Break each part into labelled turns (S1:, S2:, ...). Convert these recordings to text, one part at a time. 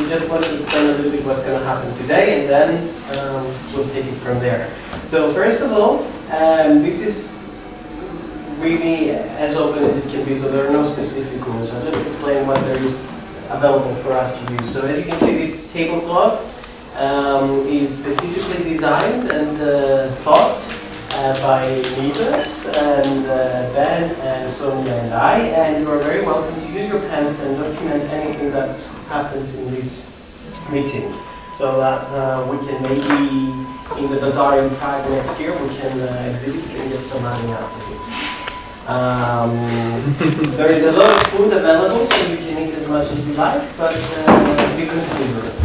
S1: just wanted to explain a little bit what's going to happen today, and then we'll take it from there. So first of all, this is really as open as it can be, so there are no specific rules. I'll just explain what there is available for us to use. So as you can see, this tablecloth is specifically designed and thought by Nives and Ben and Sonja and I, and you are very welcome to use your pens and document anything that happens in this meeting, so that we can maybe in the bazaar in Prague next year we can exhibit and get some money out of it. There is a lot of food available, so you can eat as much as you like, but be considerate.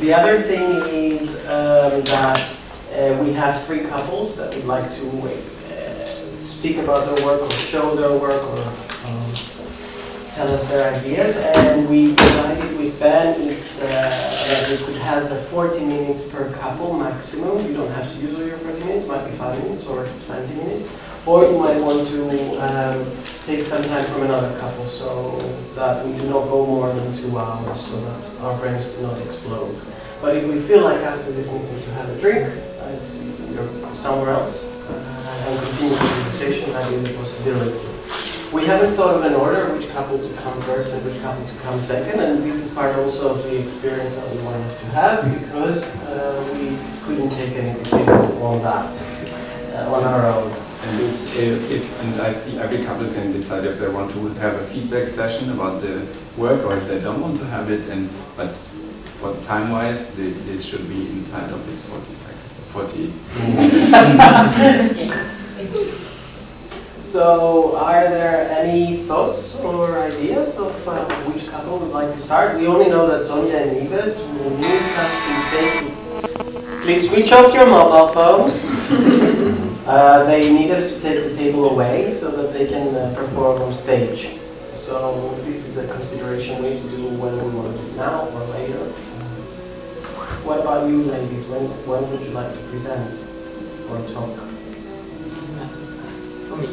S1: The other thing is that we have 3 couples that would like to speak about their work or show their work or tell us their ideas, and we decided with Ben that we could have 40 minutes per couple maximum. You don't have to use all your 40 minutes, it might be 5 minutes or 20 minutes, or you might want to take some time from another couple, so that we do not go more than 2 hours, so that our brains do not explode. But if we feel like after this meeting to have a drink, you're somewhere else, and continue the conversation, that is a possibility. We haven't thought of an order, which couple to come first and which couple to come second, and this is part also of the experience that we wanted to have, because we couldn't take any decision on that on our own.
S2: And I think every couple can decide if they want to have a feedback session about the work or if they don't want to have it, but for time-wise, this should be inside of this 40 minutes.
S1: So, are there any thoughts or ideas of which couple would like to start? We only know that Sonja and Nives will need us to take. Please switch off your mobile phones. They need us to take the table away so that they can perform on stage. So this is a consideration we need to do whether we want to do it now or later. What about you, ladies? When would you like to present or talk?
S3: For me.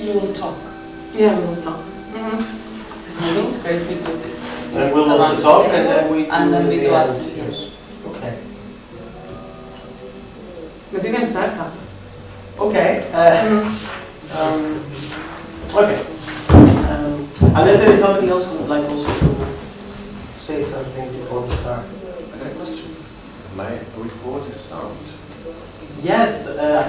S3: You will talk.
S4: Yeah, we will talk.
S3: I think it's great we do this.
S1: And we'll also talk and then we do
S3: the
S1: answers.
S3: answers.
S1: Okay.
S4: But you can start now.
S1: Okay. Okay. Unless there is somebody else who would like also to say something before we start.
S5: I got a question. My report is sound.
S1: Yes,
S5: Yeah,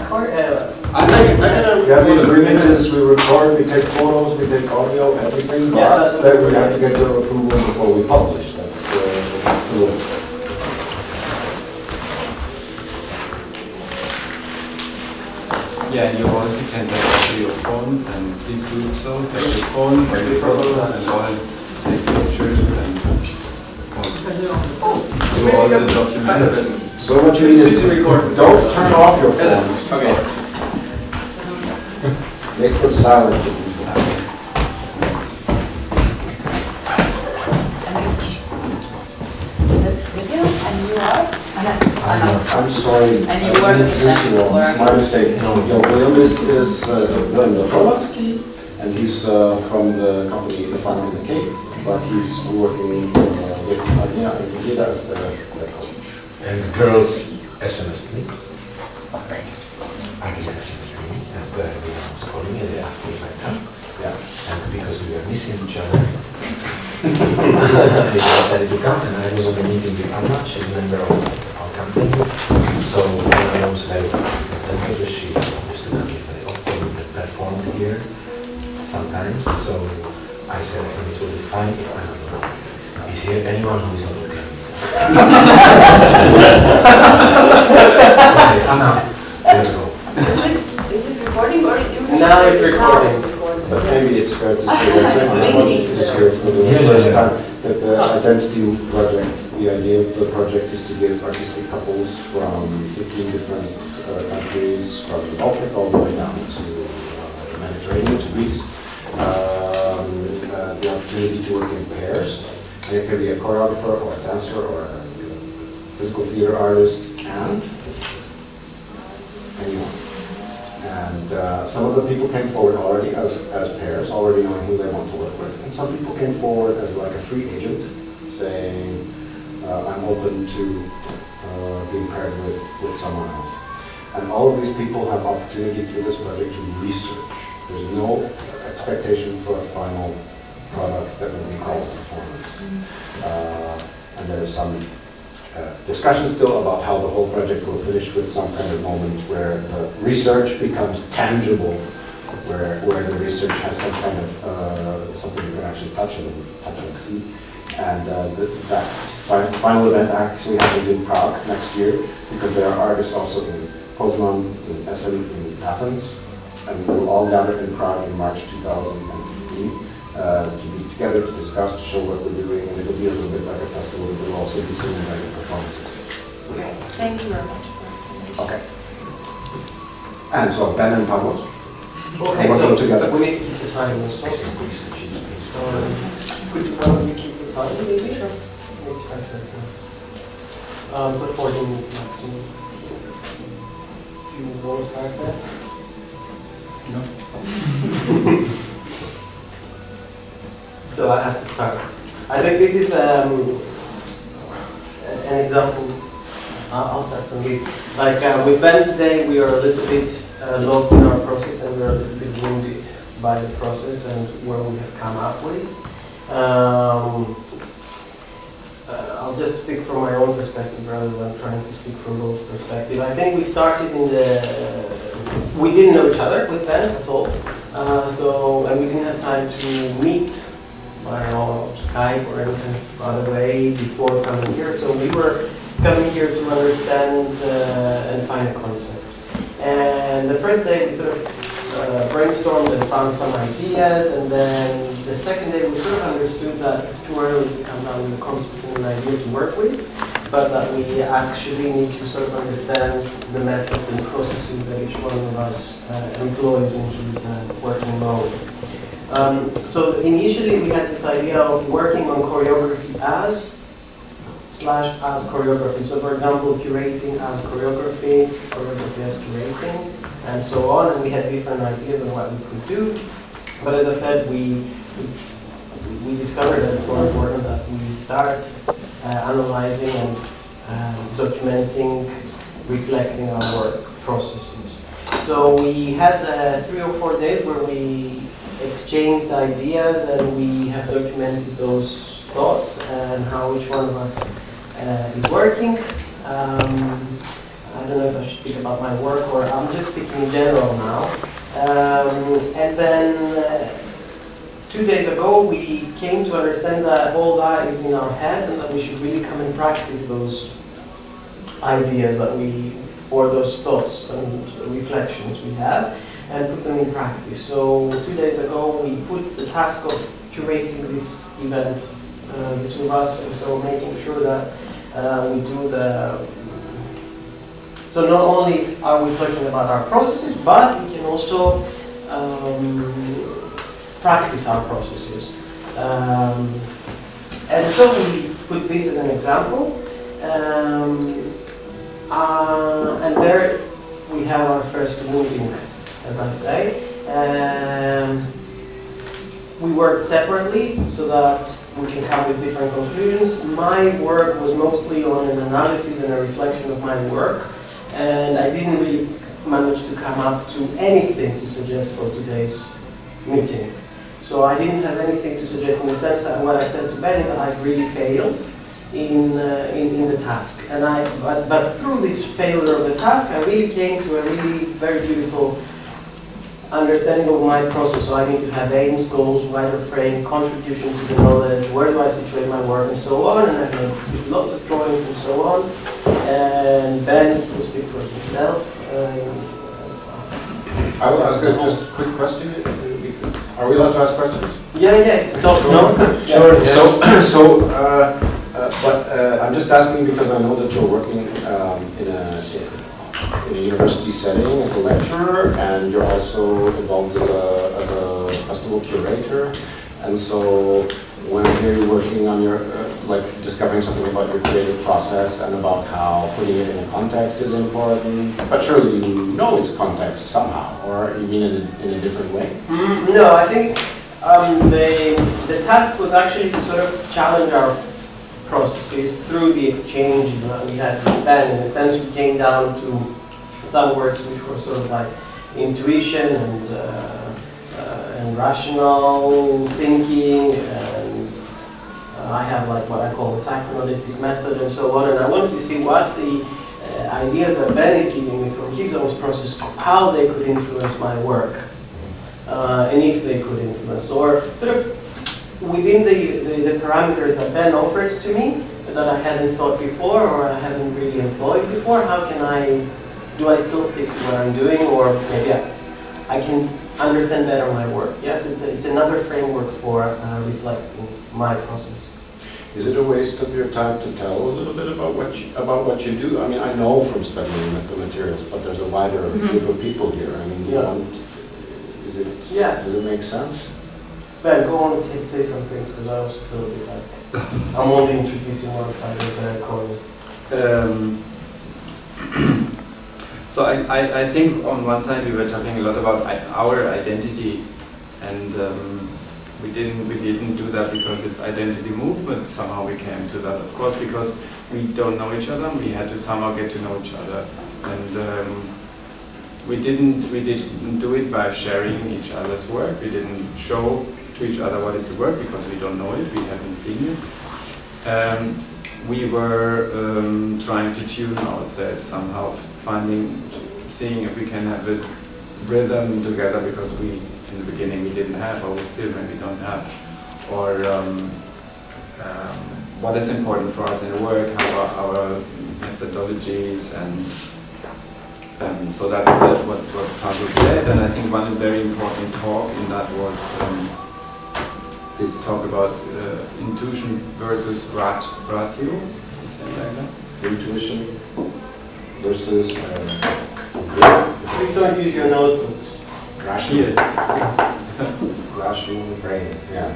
S5: the agreement is we record, we take photos, we take audio, everything,
S1: Yeah,
S5: but then we have to get your approval before we publish. That's the rule.
S2: Yeah, you also can take your phones, and please do so. Take your phones and your photos and all, take pictures and do all the documents.
S5: So what you need is, don't turn off your phone.
S2: Okay.
S5: Make them silent.
S3: That's video, and you are?
S5: I'm sorry.
S3: And you work with them, or?
S5: My mistake. No, William is William Dočolomanský, and he's from the company The Farm in the Cape, but he's working with Agnija and Ingrida as their coach.
S6: And girls SMS'd me. Agnija SMS'd me, and Viliam was calling me, and they asked me if I come.
S5: Yeah.
S6: And because we were missing each other, they decided to come, and I was on a meeting with Anna, she's a member of our company. So when I was very attentive, she used to come very often and perform here sometimes. So I said, it will be fine if I'm not. Is here anyone who is not okay? Okay, Anna, let's go.
S4: Is this recording or you?
S1: Now it's recording.
S5: But maybe it's fair to say that I want to hear for the first time that the Identity.Move project, the idea of the project is to give artistic couples from 15 different countries, from the Baltic all the way down to the Mediterranean, to Greece, the opportunity to work in pairs. And it can be a choreographer or a dancer or a physical theater artist and anyone. And some of the people came forward already as pairs, already knowing who they want to work with. And some people came forward as like a free agent, saying, I'm open to being paired with someone else. And all of these people have opportunity through this project to research. There's no expectation for a final product that would be called performance. And there's some discussion still about how the whole project will finish with some kind of moment where the research becomes tangible, where the research has some kind of something you can actually touch and see. And that final event actually happens in Prague next year, because there are artists also in Poznan, in Essen, in Athens, and we will all gather in Prague in March 2015 to be together, to discuss, to show what we're doing, and it'll be a little bit like a festival. There will also be some invited performances.
S3: Okay. Thank you very much for explanation.
S5: Okay. And so Ben and Pavlos.
S1: Okay,
S5: we'll go together.
S1: we need to keep the time also. Could you keep the time maybe? Sure. It's 5:30. So 14 minutes maximum. Do you want to start that?
S2: No.
S1: So I have to start. I think this is an example. I'll start from this. Like with Ben today, we are a little bit lost in our process, and we are a little bit wounded by the process and where we have come up with. I'll just speak from my own perspective rather than trying to speak from both perspectives. I think we started we didn't know each other with Ben at all, and we didn't have time to meet. I don't know, Skype or anything other way before coming here. So we were coming here to understand and find a concept. And the first day we sort of brainstormed and found some ideas, and then the second day we sort of understood that it's too early to come down with a concept and an idea to work with, but that we actually need to sort of understand the methods and processes that each one of us employs into this working mode. So initially we had this idea of working on choreography as choreography. So for example, curating as choreography as curating, and so on. And we had different ideas on what we could do. But as I said, we discovered that it's more important that we start analyzing and documenting, reflecting our work processes. So we had 3 or 4 days where we exchanged ideas, and we have documented those thoughts and how each one of us is working. I don't know if I should speak about my work, or I'm just speaking in general now. And then 2 days ago we came to understand that all that is in our heads, and that we should really come and practice those ideas or those thoughts and reflections we have, and put them in practice. So 2 days ago we put the task of curating this event, the two of us, and so making sure that we do so not only are we talking about our processes, but we can also practice our processes. And so we put this as an example, and there we have our first moving, as I say. We worked separately so that we can come with different conclusions. My work was mostly on an analysis and a reflection of my work, and I didn't really manage to come up to anything to suggest for today's meeting. So I didn't have anything to suggest, in the sense that what I said to Ben is that I really failed in the task. And but through this failure of the task, I really came to a really very beautiful understanding of my process. So I need to have aims, goals, wider frame, contribution to the knowledge, where do I situate my work, and so on. And I've made lots of drawings and so on. And Ben will speak for himself.
S5: I will ask just a quick question. Are we allowed to ask questions?
S1: Yeah, it's talk, no?
S5: Sure. But I'm just asking because I know that you're working in a university setting as a lecturer, and you're also involved as a festival curator. And so when I hear you working on your, like discovering something about your creative process and about how putting it in a context is important, but surely you know its context somehow, or you mean it in a different way?
S1: No, I think the task was actually to sort of challenge our processes through the exchanges that we had with Ben. In a sense, we came down to some words which were sort of like intuition and rational thinking, and I have like what I call the psychoanalytic method and so on, and I wanted to see what the ideas that Ben is giving me from his own process, how they could influence my work, and if they could influence, or sort of within the parameters that Ben offered to me that I hadn't thought before or I haven't really employed before, how can do I still stick to what I'm doing, or maybe I can understand better my work. Yes, it's another framework for reflecting my process.
S5: Is it a waste of your time to tell a little bit about what you do? I mean, I know from studying the materials, but there's a wider group of people here. I mean, does it make sense?
S1: Ben, go on and say some things, because I also feel a bit like I'm only introducing one side of the coin.
S2: So I think on one side we were talking a lot about our identity, and we didn't do that because it's Identity.Move, but somehow we came to that, of course, because we don't know each other. We had to somehow get to know each other, and we didn't do it by sharing each other's work. We didn't show to each other what is the work because we don't know it. We haven't seen it. We were trying to tune ourselves somehow, seeing if we can have a rhythm together, because in the beginning we didn't have, or we still maybe don't have, or what is important for us in the work, how our methodologies, and so that's what Pavlos said. And I think one very important talk in that was this talk about intuition versus ratio, something like that.
S5: Intuition versus
S1: Please don't use your notebooks.
S5: rational brain. Yeah.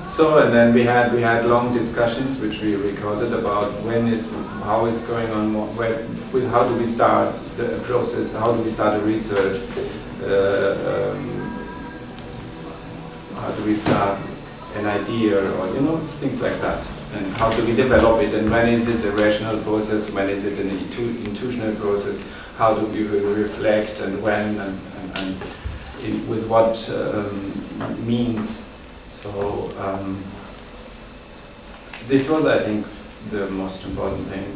S2: So, and then we had long discussions which we recorded about how it's going on, how do we start the process, how do we start a research, how do we start an idea, or things like that, and how do we develop it, and when is it a rational process, when is it an intuitional process, how do we reflect, and when, and with what means. So this was, I think, the most important thing.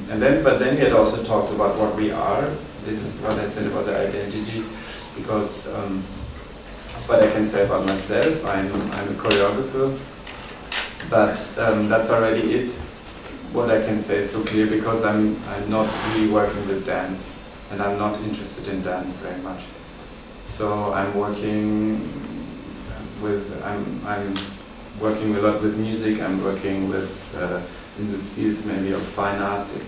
S2: But then it also talks about what we are. This is what I said about the identity, because what I can say about myself, I'm a choreographer, but that's already it. What I can say is so clear, because I'm not really working with dance, and I'm not interested in dance very much. So I'm working a lot with music. I'm working with in the fields maybe of fine arts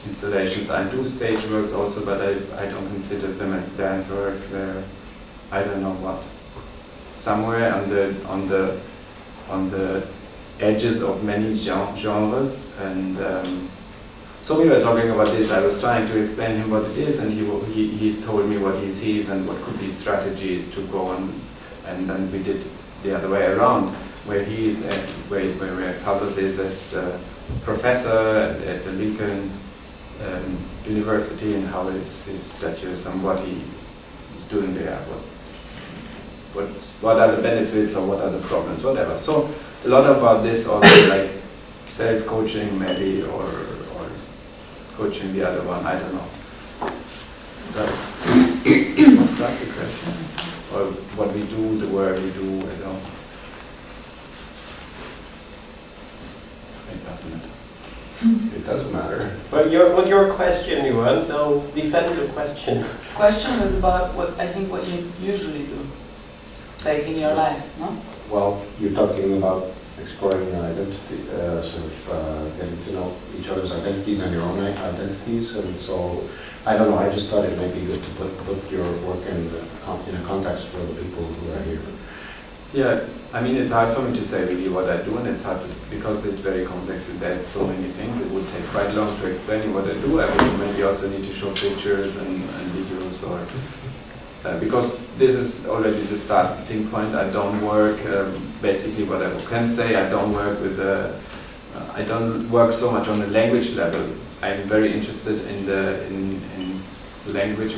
S2: installations. I do stage works also, but I don't consider them as dance works. They're, I don't know what, somewhere on the edges of many genres. And so we were talking about this. I was trying to explain him what it is, and he told me what he sees and what could be strategies to go on. And then we did the other way around, where he is where Pavlos is as professor at the Lincoln University, and how is his status and what he is doing there, what are the benefits or what are the problems, whatever. So a lot about this also, like self-coaching maybe, or coaching the other one, I don't know. Was that the question? Or what we do, the work we do, I don't know. It doesn't matter.
S5: It doesn't matter.
S1: But your question, Ewan, so defend the question.
S7: Question was about what you usually do, like in your lives, no?
S5: Well, you're talking about exploring identity, getting to know each other's identities and your own identities. And so, I don't know, I just thought it might be good to put your work in a context for the people who are here.
S2: Yeah, I mean, it's hard for me to say really what I do, and it's hard to, because it's very complex and there's so many things. It would take quite long to explain you what I do. I would maybe also need to show pictures and videos, or because this is already the starting point. I don't work, basically what I can say, I don't work with I don't work so much on the language level. I'm very interested in language.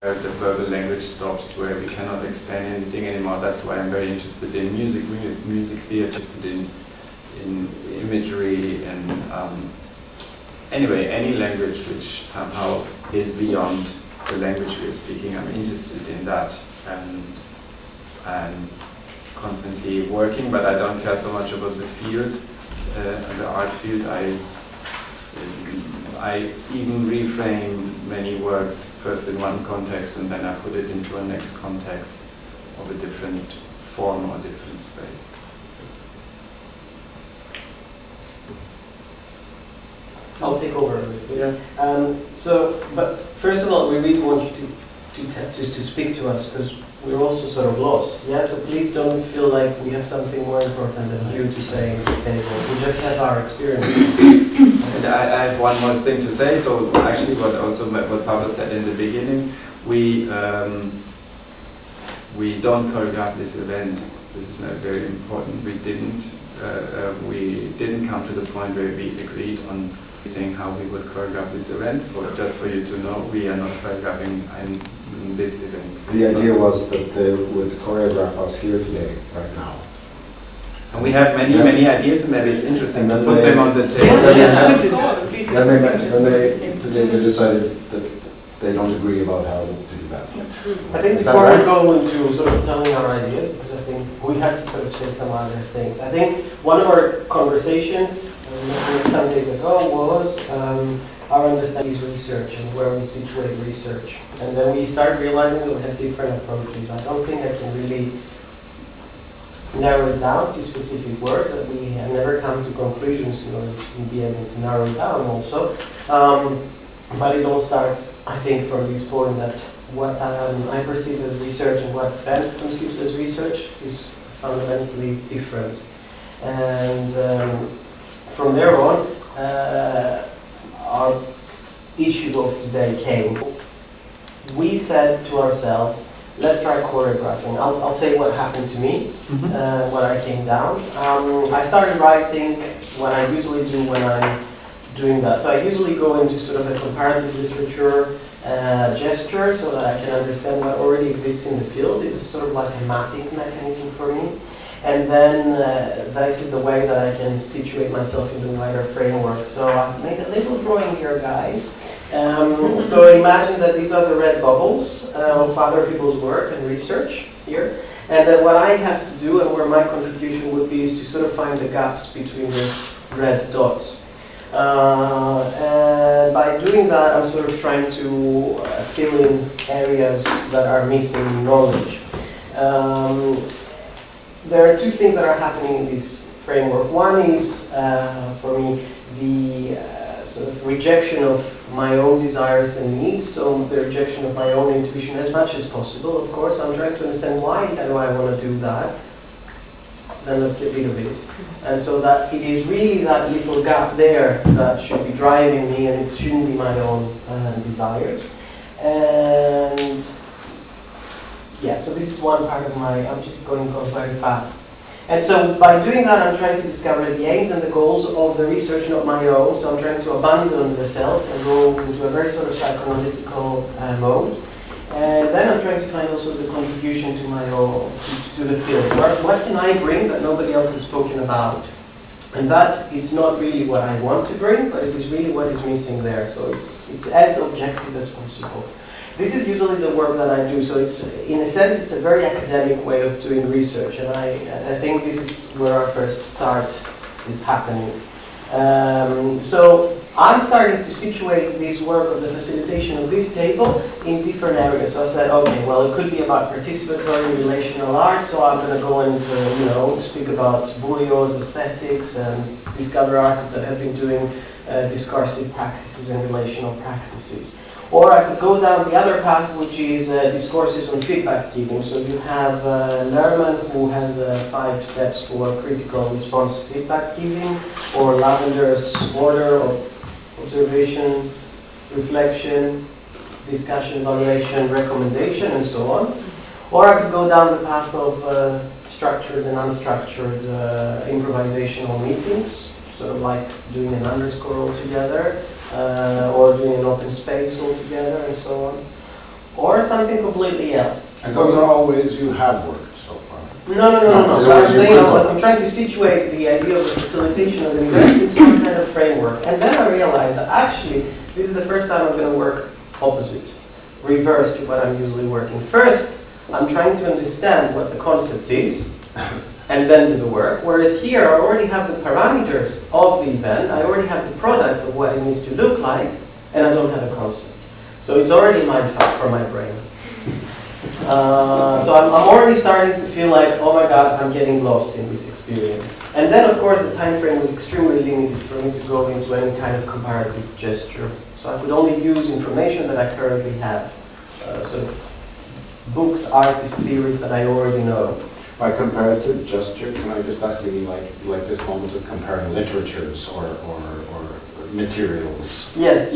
S2: The verbal language stops where we cannot explain anything anymore. That's why I'm very interested in music theatre, interested in imagery, and anyway, any language which somehow is beyond the language we're speaking. I'm interested in that, and I'm constantly working, but I don't care so much about the field, the art field. I even reframe many works first in one context and then I put it into a next context of a different form or different space.
S1: I'll take over. Yeah. But first of all, we really want you to speak to us because we're also sort of lost. Yeah. So please don't feel like we have something more important than you to say at the table. We just have our experience.
S2: And I have one more thing to say. So actually, what Pavlos said in the beginning, we don't choreograph this event. This is very important. We didn't come to the point where we agreed on how we would choreograph this event. But just for you to know, we are not choreographing this event.
S5: The idea was that they would choreograph us here today, right now.
S2: And we have many,
S5: Yeah.
S2: many ideas, and maybe it's interesting to
S5: And
S2: put
S5: then
S2: them on the
S4: Yeah,
S2: table.
S4: that's
S5: Yeah.
S4: good to do.
S5: Then they decided that they don't agree about how to do that.
S1: I think
S5: Is that
S1: before we
S5: right?
S1: go into sort of telling our ideas, because I think we have to sort of say some other things. I think one of our conversations some days ago was our understanding of research and where we situate research. And then we started realizing that we have different approaches. I don't think I can really narrow it down to specific words, that we have never come to conclusions in order to be able to narrow it down also. But it all starts, I think, from this point that what I perceive as research and what Ben perceives as research is fundamentally different. And from there on, our issue of today came. We said to ourselves, let's try choreographing. I'll say what happened to me when I came down. I started writing what I usually do when I'm doing that. So I usually go into sort of a comparative literature gesture so that I can understand what already exists in the field. This is sort of like a mapping mechanism for me. And then this is the way that I can situate myself into a wider framework. So I've made a little drawing here, guys. So imagine that these are the red bubbles of other people's work and research here. And then what I have to do and where my contribution would be is to sort of find the gaps between the red dots. And by doing that, I'm sort of trying to fill in areas that are missing knowledge. There are two things that are happening in this framework. One is, for me, the sort of rejection of my own desires and needs, so the rejection of my own intuition as much as possible, of course. I'm trying to understand why do I want to do that. Then let's get rid of it. And so that it is really that little gap there that should be driving me, and it shouldn't be my own desires. And yeah, so this is one part of my, I'm just going to go very fast. And so by doing that, I'm trying to discover the aims and the goals of the research, not my own. So I'm trying to abandon the self and go into a very sort of psychoanalytical mode. And then I'm trying to find also the contribution to my own, to the field. What can I bring that nobody else has spoken about? And that it's not really what I want to bring, but it is really what is missing there. So it's as objective as possible. This is usually the work that I do, so it's, in a sense, it's a very academic way of doing research, and I think this is where our first start is happening. So I'm starting to situate this work of the facilitation of this table in different areas. So I said, okay, well, it could be about participatory relational art, so I'm going to go and, speak about Buddeus, aesthetics, and discover artists that have been doing discursive practices and relational practices. Or I could go down the other path, which is discourses on feedback giving. So you have Lerman, who has 5 steps for critical response to feedback giving, or Lavender's order of observation, reflection, discussion, evaluation, recommendation, and so on. Or I could go down the path of structured and unstructured improvisational meetings, sort of like doing an underscore altogether. Or doing an open space altogether, and so on, or something completely else.
S5: And those are all ways you have worked so far.
S1: No. So I'm saying I'm trying to situate the idea of the facilitation of events in some kind of framework, and then I realized that actually this is the first time I'm going to work opposite, reverse to what I'm usually working. First, I'm trying to understand what the concept is, and then do the work. Whereas here, I already have the parameters of the event, I already have the product of what it needs to look like, and I don't have a concept. So it's already mindfuck for my brain. So I'm already starting to feel like, oh my God, I'm getting lost in this experience. And then, of course, the time frame was extremely limited for me to go into any kind of comparative gesture. So I could only use information that I currently have. Sort of books, artists, theories that I already know.
S5: By comparative gesture, can I just ask you, like this moment of comparing literatures or materials?
S1: Yes.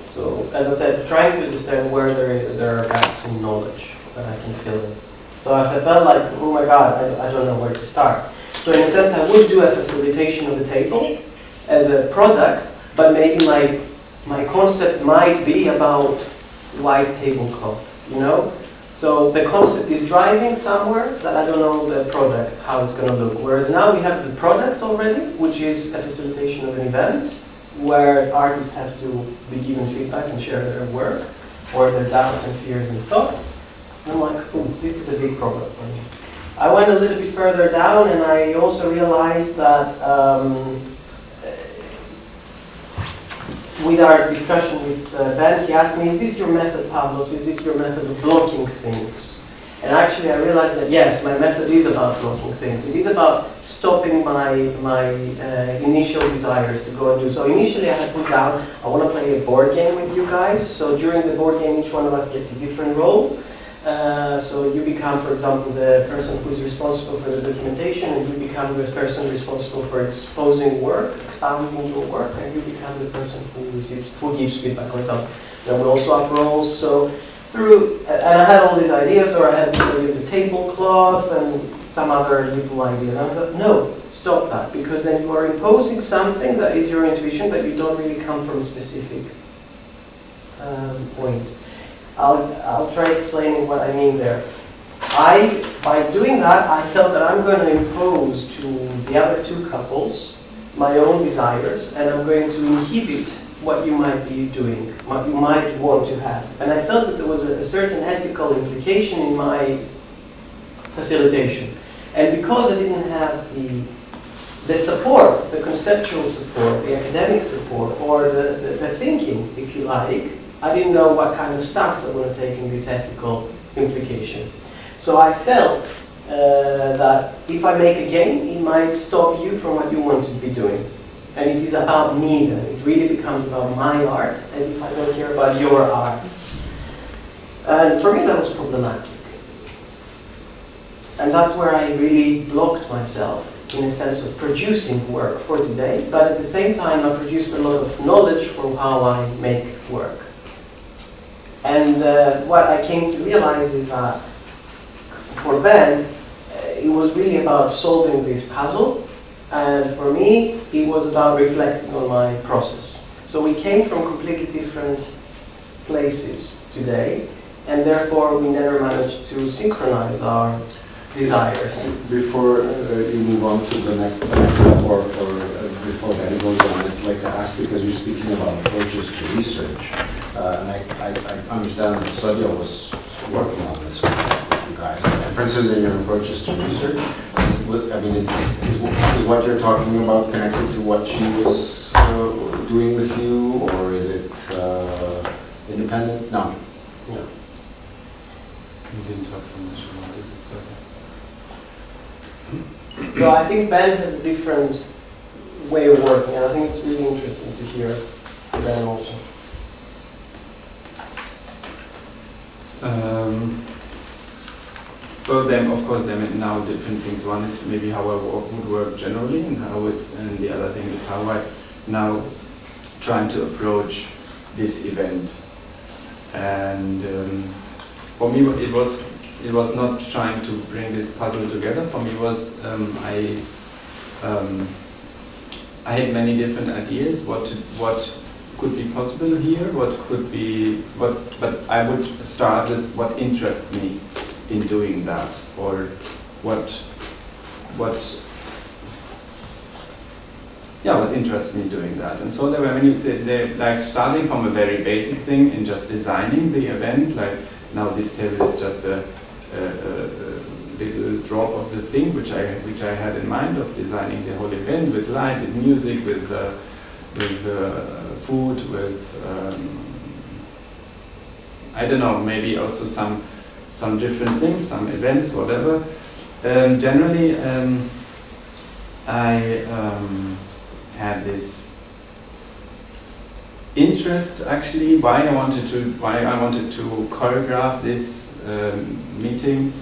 S1: So, as I said, trying to understand where there are gaps in knowledge that I can fill in. So I felt like, oh my God, I don't know where to start. So in a sense, I would do a facilitation of the table as a product, but maybe my concept might be about white tablecloths, So the concept is driving somewhere that I don't know the product, how it's going to look. Whereas now we have the product already, which is a facilitation of an event where artists have to be given feedback and share their work or their doubts and fears and thoughts. And I'm like, oh, this is a big problem for me. I went a little bit further down and I also realized that with our discussion with Ben, he asked me, is this your method, Pavlos? Is this your method of blocking things? And actually I realized that yes, my method is about blocking things. It is about stopping my initial desires to go and do. So initially I had put down, I want to play a board game with you guys. So during the board game, each one of us gets a different role. So you become, for example, the person who is responsible for the documentation, and you become the person responsible for exposing work, expounding your work, and you become the person who gives feedback on something. Then we also have roles. So and I had all these ideas, or I had the tablecloth and some other little idea. And I thought, no, stop that, because then you are imposing something that is your intuition, but you don't really come from a specific point. I'll try explaining what I mean there. By doing that, I felt that I'm going to impose to the other two couples my own desires, and I'm going to inhibit what you might be doing, what you might want to have. And I felt that there was a certain ethical implication in my facilitation. And because I didn't have the support, the conceptual support, the academic support, or the thinking, if you like, I didn't know what kind of stance I want to take in this ethical implication. So I felt that if I make a game, it might stop you from what you want to be doing. And it is about me then. It really becomes about my art, as if I don't care about your art. And for me that was problematic. And that's where I really blocked myself, in a sense of producing work for today, but at the same time I produced a lot of knowledge for how I make work. And what I came to realize is that for Ben, it was really about solving this puzzle, and for me, it was about reflecting on my process. So we came from completely different places today, and therefore we never managed to synchronize our desires.
S5: Before you move on to the next step, or before that goes on, I'd like to ask, because you're speaking about approaches to research, and I understand that Sonja was working on this with you guys. Differences in your approaches to research? I mean, is what you're talking about connected to what she was doing with you, or is it independent? No.
S2: We didn't talk so much about it.
S1: So I think Ben has a different way of working, and I think it's really interesting to hear Ben also.
S2: So then, of course, there are now different things. One is maybe how I would work generally, and the other thing is how I now trying to approach this event. And for me, it was not trying to bring this puzzle together. For me, it was I had many different ideas what could be possible here, but I would start with what interests me in doing that, or what interests me doing that. And so there were many, like starting from a very basic thing in just designing the event, like now this table is just a little drop of the thing which I had in mind of designing the whole event with light, with music, with food, with I don't know, maybe also some different things, some events, whatever. Generally, I had this interest actually why I wanted to choreograph this meeting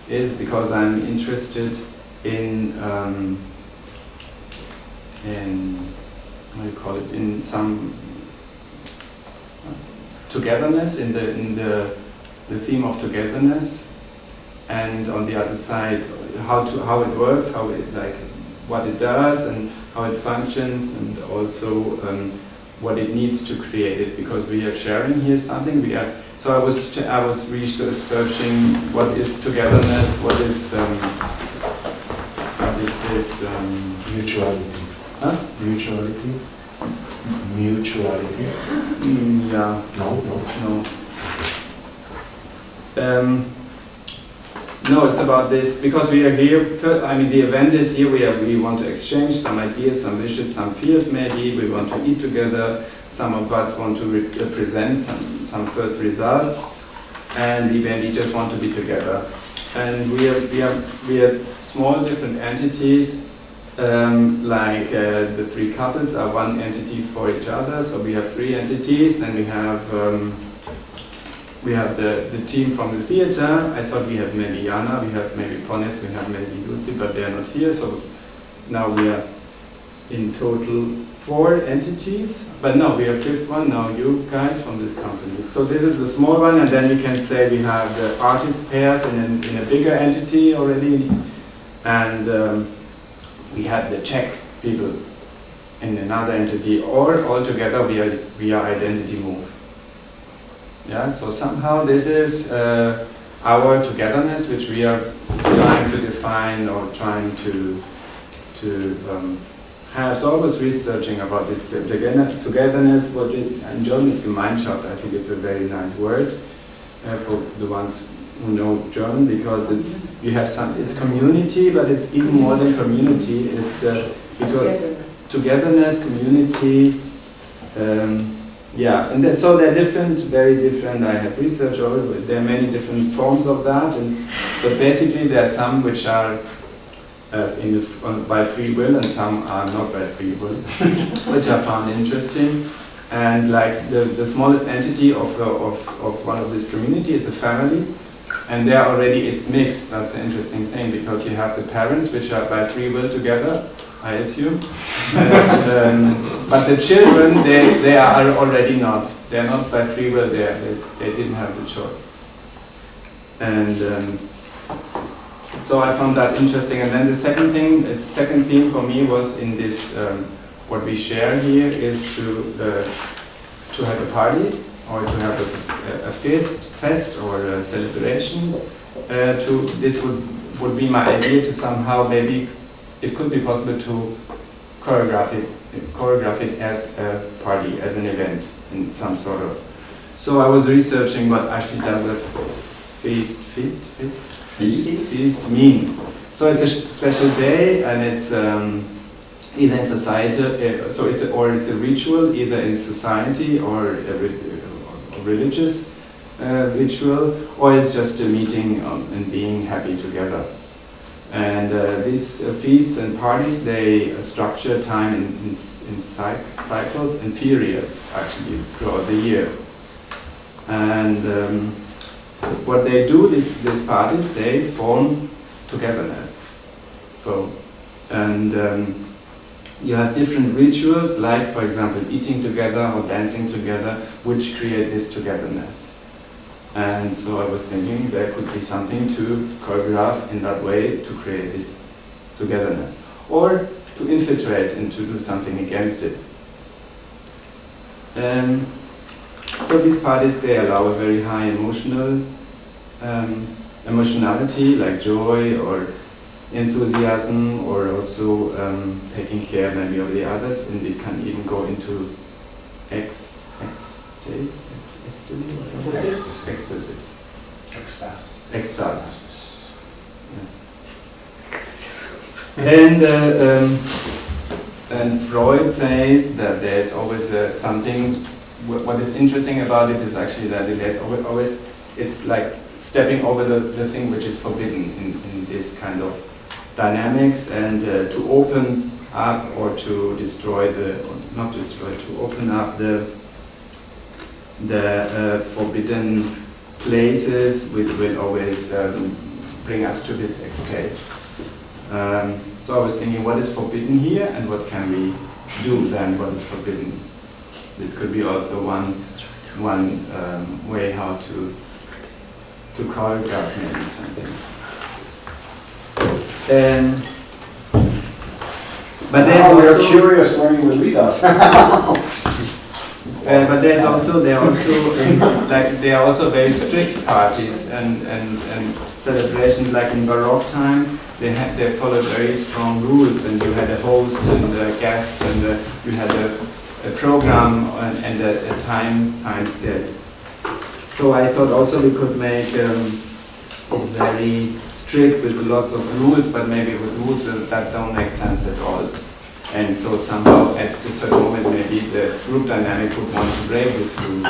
S2: is because I'm interested in what do you call it, in some togetherness, in the theme of togetherness, and on the other side how it works, how it, like what it does and how it functions, and also what it needs to create it, because we are sharing here something, we are So I was researching what is togetherness, what is this?
S5: Mutuality.
S2: Huh?
S5: Mutuality. Mutuality.
S2: Yeah.
S5: No.
S2: No, it's about this, because we are here, I mean the event is here, we want to exchange some ideas, some wishes, some fears maybe, we want to eat together, some of us want to present some first results, and even we just want to be together. And we are small different entities, like the three couples are one entity for each other, so we have three entities, then we have the team from the theater. I thought we have maybe Jana, we have maybe Ponets, we have maybe Lucy, but they are not here, so now we are in total 4 entities, but no, we have fifth one, now you guys from this company. So this is the small one, and then we can say we have the artist pairs in a bigger entity already, and we have the Czech people in another entity, or all together we are Identity.Move. Yeah, so somehow this is our togetherness, which we are trying to define or trying to have. So I was researching about this togetherness. What in German is Gemeinschaft. I think it's a very nice word for the ones who know German, because it's community, but it's even more than community. It's togetherness, community. Yeah, and so they're different, very different. I have researched over it. There are many different forms of that, but basically there are some which are by free will, and some are not by free will, which I found interesting. And like the smallest entity of one of this community is a family, and there already it's mixed. That's the interesting thing, because you have the parents, which are by free will together, I assume. But the children, they are already not. They're not by free will. They didn't have the choice. And so I found that interesting. And then the second theme for me was in this, what we share here is to have a party, or to have a fest or a celebration. This would be my idea to somehow maybe. It could be possible to choreograph it as a party, as an event, in some sort of. So I was researching what actually does a feast mean. So it's a special day, and it's either in society, it's a ritual, either in society or a religious ritual, or it's just a meeting and being happy together. And these feasts and parties, they structure time in cycles and periods, actually, throughout the year. And what they do, these parties, they form togetherness. So, and you have different rituals, like, for example, eating together or dancing together, which create this togetherness. And so I was thinking there could be something to choreograph in that way to create this togetherness, or to infiltrate and to do something against it. So these parties, they allow a very high emotionality, like joy or enthusiasm, or also taking care maybe of the others, and it can even go into ecstasy. And Freud says that there's always something. What is interesting about it is actually that there's always it's like stepping over the thing which is forbidden in this kind of dynamics, and to open up or to destroy to open up the forbidden places will always bring us to this ecstasy. So I was thinking, what is forbidden here, and what can we do then? What is forbidden? This could be also one way how to choreograph maybe something. But there's
S5: we're
S2: also
S5: curious where you will lead us.
S2: But there are also like they are also very strict parties and celebrations like in Baroque time. They followed very strong rules, and you had a host and a guest, and you had a program and a time scale. So I thought also we could make it very strict with lots of rules, but maybe with rules that don't make sense at all. And so somehow at a certain moment maybe the group dynamic would want to break this rule.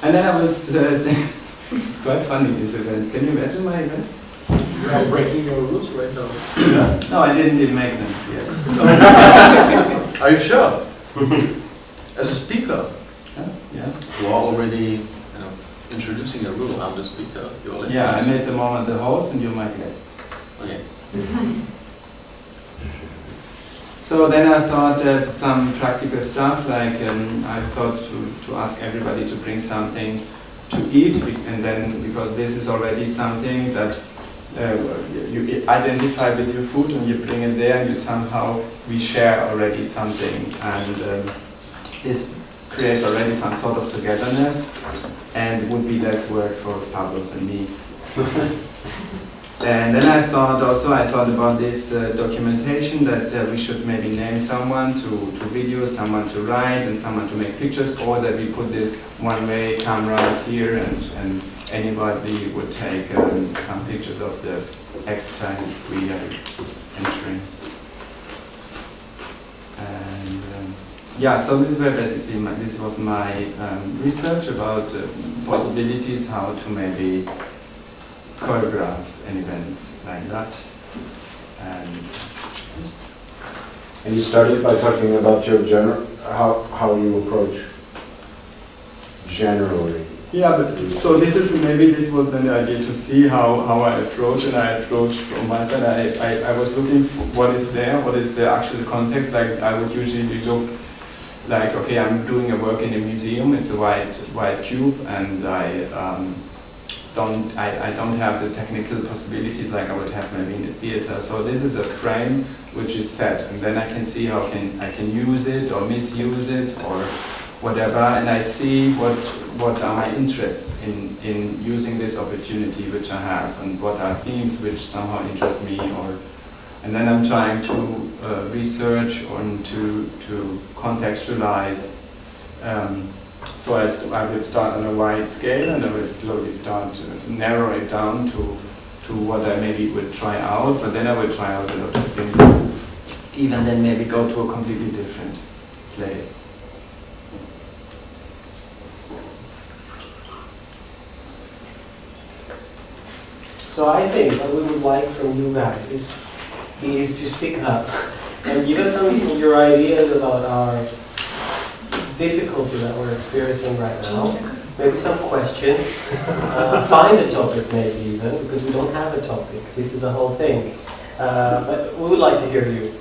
S2: And then I was, it's quite funny this event. Can you imagine my event?
S8: You are breaking your rules right now.
S2: No, I didn't even make them yet.
S8: Are you sure? As a speaker,
S2: Yeah.
S8: you are already introducing a rule. I'm the speaker. You're listening.
S2: Yeah, I made the moment the host and you're my guest.
S8: Okay.
S2: So then I thought some practical stuff, like I thought to ask everybody to bring something to eat, and then because this is already something that you identify with your food and you bring it there, and we share already something, and this creates already some sort of togetherness, and would be less work for Pavlos and me. And then I thought about this documentation, that we should maybe name someone to video, someone to write, and someone to make pictures, or that we put this one-way cameras here, and anybody would take some pictures of the extras we are entering. And yeah, so this was my research about possibilities how to maybe choreograph an event like that.
S5: And you started by talking about your how you approach generally.
S2: Yeah, but so this was then the idea to see how I approach, and I approached from my side. I was looking for what is the actual context. Like I would usually look like, okay, I'm doing a work in a museum, it's a white cube, and I don't have the technical possibilities like I would have maybe in the theater. So this is a frame which is set, and then I can see how I can use it or misuse it or whatever, and I see what are my interests in using this opportunity which I have, and what are themes which somehow interest me, and then I'm trying to research and to contextualize. So I will start on a wide scale, and I will slowly start to narrow it down to what I maybe would try out, but then I will try out a lot of things, even then maybe go to a completely different place.
S1: So I think what we would like from you guys is to speak up and give us some of your ideas about our difficulty that we're experiencing right now. Maybe some questions. Find a topic maybe even, because we don't have a topic. This is the whole thing. But we would like to hear you.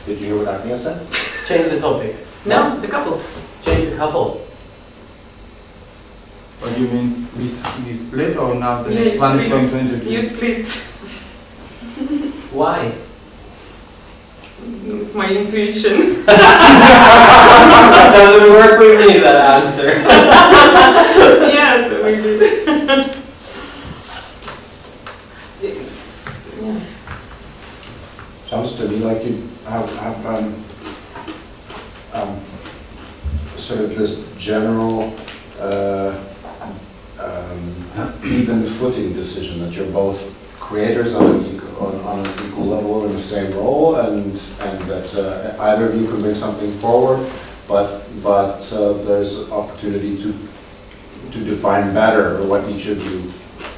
S5: Did you hear what Agnija said?
S1: Change the topic.
S4: No, the couple.
S1: Change the couple.
S2: What do you mean? We split, or now the
S4: Yeah,
S2: next
S4: you
S2: one is
S4: split.
S2: going to interview?
S4: You split.
S1: Why?
S4: It's my intuition.
S1: That doesn't work with me, that answer.
S4: Yeah, so we did. Yeah.
S5: Sounds to me like you have sort of this general even footing decision that you're both creators on an equal level in the same role, and that either of you can bring something forward, but there's an opportunity to define better what each of you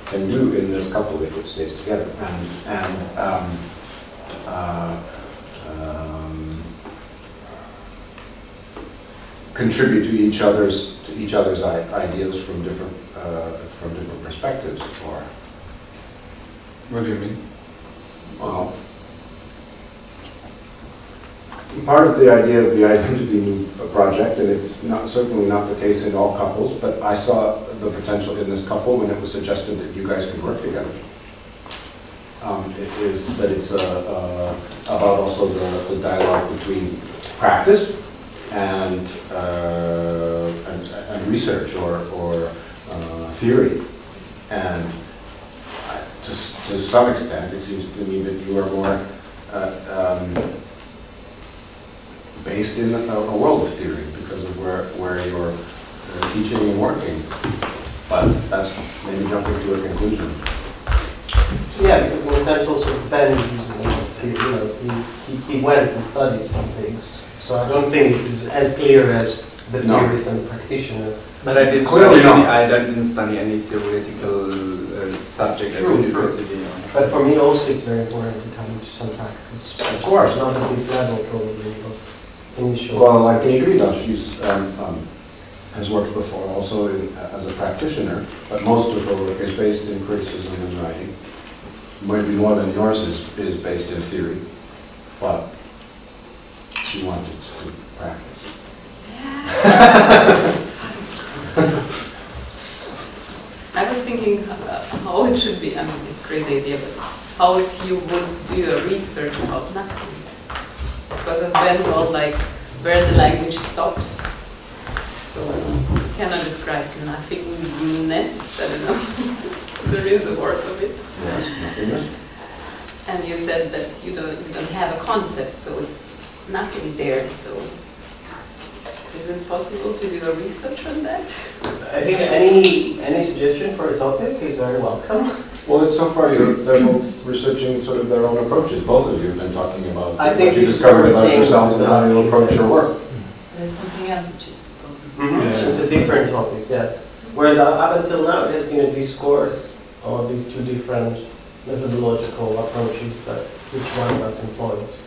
S5: can do in this couple if it stays together, and contribute to each other's ideas from different perspectives. Or
S2: What do you mean?
S5: well, part of the idea of the Identity.Move project, and it's certainly not the case in all couples, but I saw the potential in this couple when it was suggested that you guys could work together. is that it's about also the dialogue between practice and research or theory. And to some extent, it seems to me that you are more based in a world of theory because of where you're teaching and working. But that's maybe jumping to a conclusion.
S1: Yeah, because in a sense also Ben he went and studied some things. So I don't think it's as clear as the theorist and the practitioner.
S2: But I didn't study any theoretical subject at university.
S1: But for me also it's very important to come into some practice.
S5: Of course.
S1: Not at this level probably, but initial.
S5: Well, like Ingrida, she's has worked before also as a practitioner, but most of her work is based in criticism and writing. Maybe more than yours is based in theory, but she wanted to practice.
S3: I was thinking how it should be, I mean, it's a crazy idea, but how if you would do a research about nothing? Because as Ben told, like, where the language stops. So you cannot describe nothingness, I don't know. There is a word of it.
S5: Yes, nothingness.
S3: And you said that you don't have a concept, so it's nothing there. So is it possible to do a research on that?
S1: I think any suggestion for a topic is very welcome.
S5: Well, so far they're both researching sort of their own approaches. Both of you have been talking about
S1: I think
S5: what you discovered about yourselves and how you approach your work.
S7: That's something else which is
S1: It's a different topic, yeah. Whereas up until now it has been a discourse of these two different methodological approaches that each one of us employs.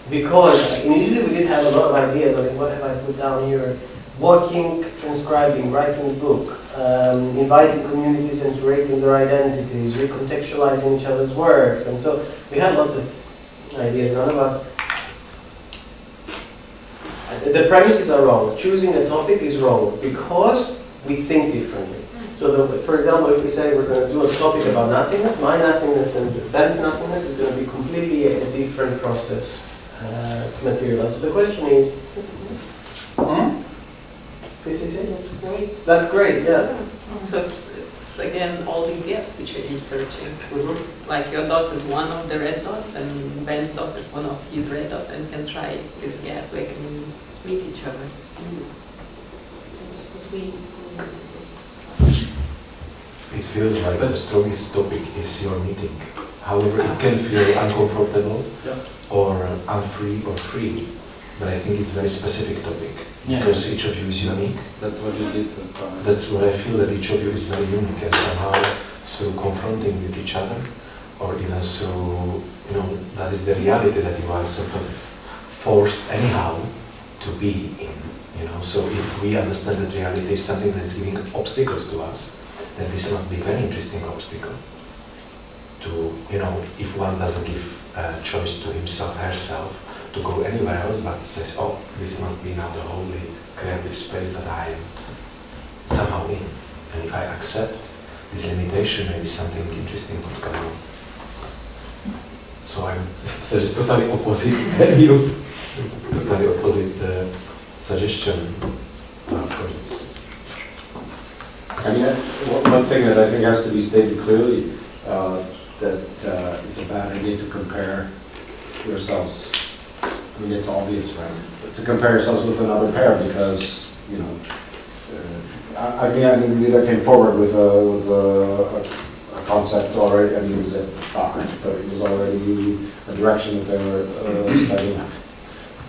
S1: Because initially we did have a lot of ideas, like what have I put down here? Working, transcribing, writing a book, inviting communities and curating their identities, recontextualizing each other's works, and so we had lots of ideas. None of us. The premises are wrong. Choosing a topic is wrong because we think differently. So, for example, if we say we're going to do a topic about nothingness, my nothingness and Ben's nothingness is going to be completely a different process to materialize. So the question is, That's great, yeah.
S3: So it's again all these gaps which you're searching. Like your dot is one of the red dots, and Ben's dot is one of his red dots, and you can try this gap. We can meet each other.
S6: It feels like the strongest topic is your meeting. However, it can feel uncomfortable or unfree or free. But I think it's a very specific topic because each of you is unique.
S2: That's what you did so far.
S6: That's what I feel, that each of you is very unique, and somehow through confronting with each other, or even through, that is the reality that you are sort of forced anyhow to be in. So if we understand that reality is something that's giving obstacles to us, then this must be a very interesting obstacle. To, if one doesn't give a choice to himself, herself, to go anywhere else, but says, oh, this must be now the holy creative space that I am somehow in. And if I accept this limitation, maybe something interesting could come out. So I'm just totally opposite you, totally opposite suggestion to our projects.
S5: I mean, one thing that I think has to be stated clearly, that it's a bad idea to compare yourselves. I mean, it's obvious, right? To compare yourselves with another pair because, Agnija and Ingrida came forward with a concept already. I mean, it was at the start, but it was already a direction that they were studying at.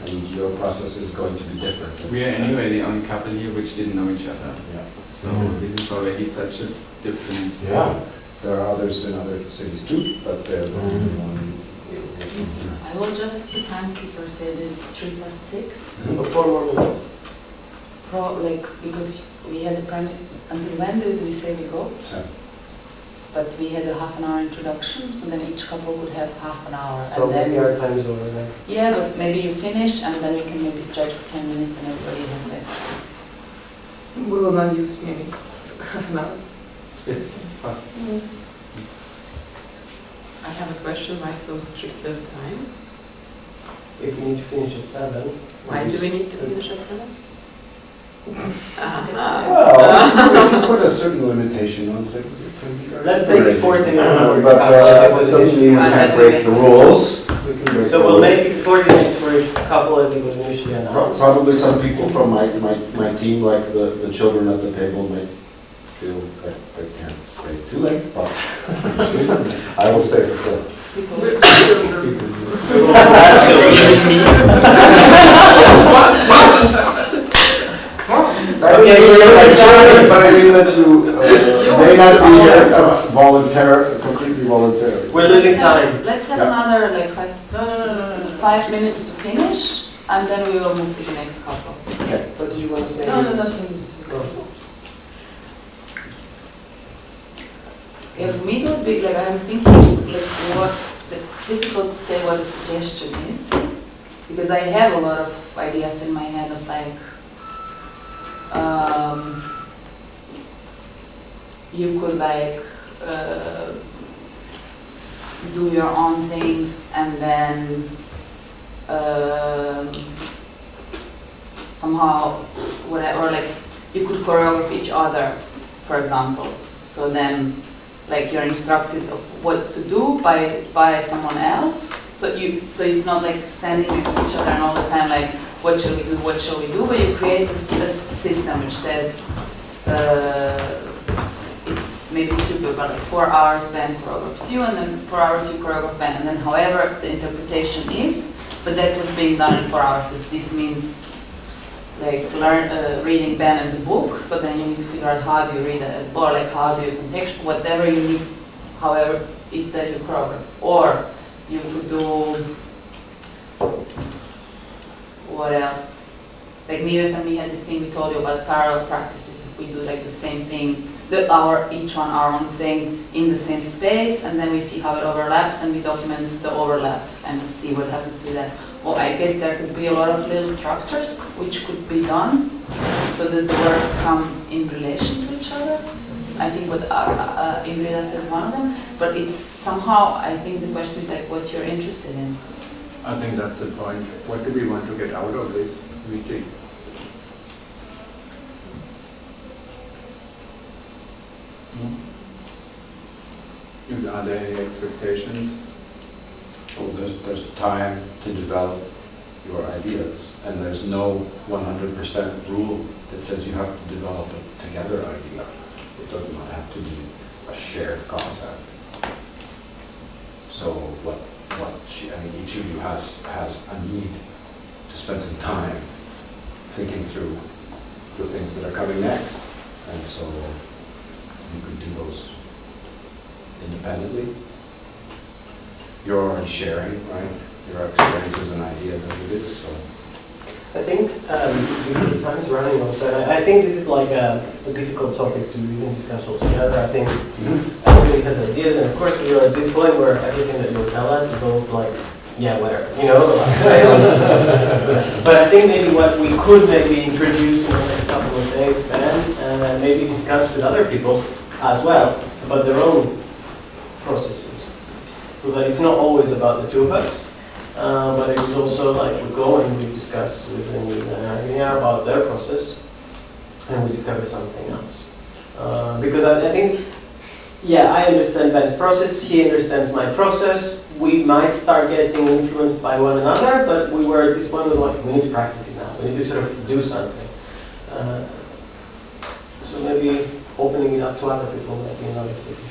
S5: And your process is going to be different.
S2: We are anyway the only couple here which didn't know each other.
S5: Yeah.
S2: So this is already such a different...
S5: Yeah. There are others in other cities too, but they're the only one.
S7: I will just, the timekeeper said it's 3 + 6.
S1: So 4 more minutes.
S7: Because we had a primary, until when did we say we go?
S5: So,
S7: But we had a half an hour introduction, so then each couple would have half an hour.
S1: So
S7: and then
S1: maybe our time is over then.
S7: Yeah, but maybe you finish and then we can maybe stretch for 10 minutes and everybody has it.
S4: We will not use maybe half an hour.
S2: It's fast.
S3: I have a question, why so strict with time?
S1: If we need to finish at 7.
S3: Why do we need to finish at 7?
S5: Well, if you put a certain limitation on things, it can be.
S1: Let's make it 40 minutes.
S5: But it doesn't mean we can't break the rules. We can break
S1: So
S5: the
S1: we'll
S5: rules.
S1: make it 40 minutes for each couple as it was initially announced.
S5: Probably some people from my team, like the children at the table, might feel that they can't stay too late, but I will stay for good.
S1: Okay,
S5: But I mean that you may not be here completely voluntarily.
S1: we're losing time.
S7: Let's have
S5: Yeah.
S7: another like 5 minutes to finish, and then we will move to the next couple.
S5: Okay.
S1: What did you want to say?
S7: Yeah, for me it would be like I'm thinking like what it's difficult to say what a suggestion is, because I have a lot of ideas in my head of like you could like do your own things and then somehow whatever, or like you could choreograph each other, for example. So then like you're instructed of what to do by someone else. So it's not like standing next to each other and all the time like what shall we do, what shall we do, but you create a system which says it's maybe stupid, but like 4 hours band choreographs you, and then 4 hours you choreograph band, and then however the interpretation is, but that's what's being done in 4 hours. If this means like reading band as a book, so then you need to figure out how do you read it, or like how do you contextualize, whatever you need, however is that you choreograph. Or you could do, what else? Like Nives and me had this thing we told you about parallel practices. If we do like the same thing, each one our own thing in the same space, and then we see how it overlaps, and we document the overlap and see what happens with that. Well, I guess there could be a lot of little structures which could be done so that the words come in relation to each other. I think what Ingrida said one of them, but it's somehow, I think the question is like what you're interested in.
S2: I think that's the point. What do we want to get out of this meeting? Are there any expectations?
S5: Well, there's time to develop your ideas, and there's no 100% rule that says you have to develop a together idea. It does not have to be a shared concept. So each of you has a need to spend some time thinking through the things that are coming next, and so you could do those independently. You're already sharing, right? Your experiences and ideas as it is, so.
S1: I think the time is running also. I think this is like a difficult topic to even discuss altogether. I think everybody has ideas, and of course we are at this point where everything that you'll tell us is almost like, yeah, whatever, you know? But I think maybe what we could maybe introduce in the next couple of days, Ben, and maybe discuss with other people as well about their own processes. So that it's not always about the two of us, but it's also like we go and we discuss with Agnija about their process, and we discover something else. Because I think, yeah, I understand Ben's process, he understands my process. We might start getting influenced by one another, but we were at this point, like, we need to practice it now. We need to sort of do something. So maybe opening it up to other people might be another solution.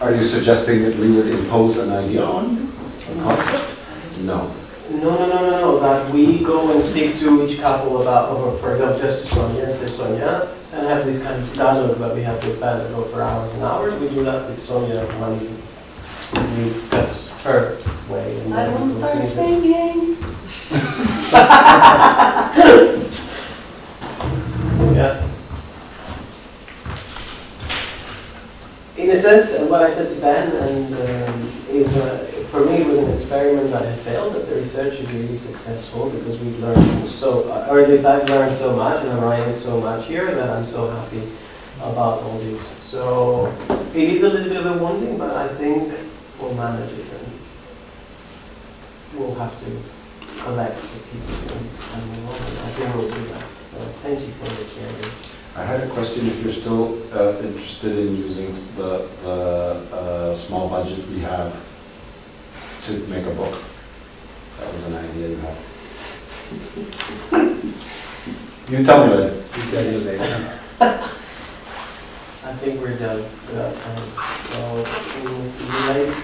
S5: Are you suggesting that we would impose an idea on you? A concept? No.
S1: No, that we go and speak to each couple about, or for example, just to Sonja and say Sonja, and have this kind of dialogue that we have with Ben that go for hours and hours. We do that with Sonja when we discuss her way. And
S7: I won't start singing.
S1: Yeah. In a sense, and what I said to Ben is, for me, it was an experiment that has failed. That the research is really successful because we've learned so, or at least I've learned so much, and I'm writing so much here that I'm so happy about all this. So it is a little bit of a wounding, but I think we'll manage it, and we'll have to collect the pieces and move on. I think we'll do that. So thank you for the sharing.
S5: I had a question if you're still interested in using the small budget we have to make a book. That was an idea you had. You tell me later.
S2: We tell you later.
S1: I think we're done with that time. So we move to you later.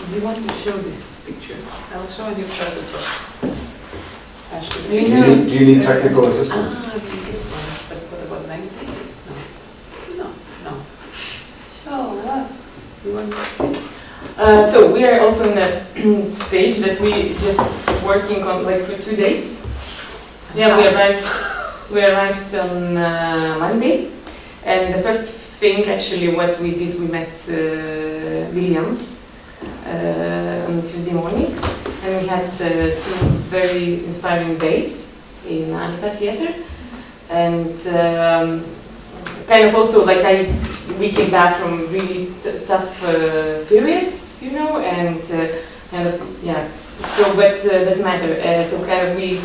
S3: Do you want to show these pictures? I'll show you start the talk. Actually,
S5: Do you need technical assistance?
S3: this one. But what about magazine? No. No.
S7: Show what?
S3: You want to see? So we are also in the stage that we just working on like for 2 days. Yeah, we arrived on Monday, and the first thing actually what we did, we met Viliam on Tuesday morning, and we had 2 very inspiring days in Alta Theatre, and kind of also like we came back from really tough periods, you know, and kind of, yeah, so but doesn't matter, so kind of we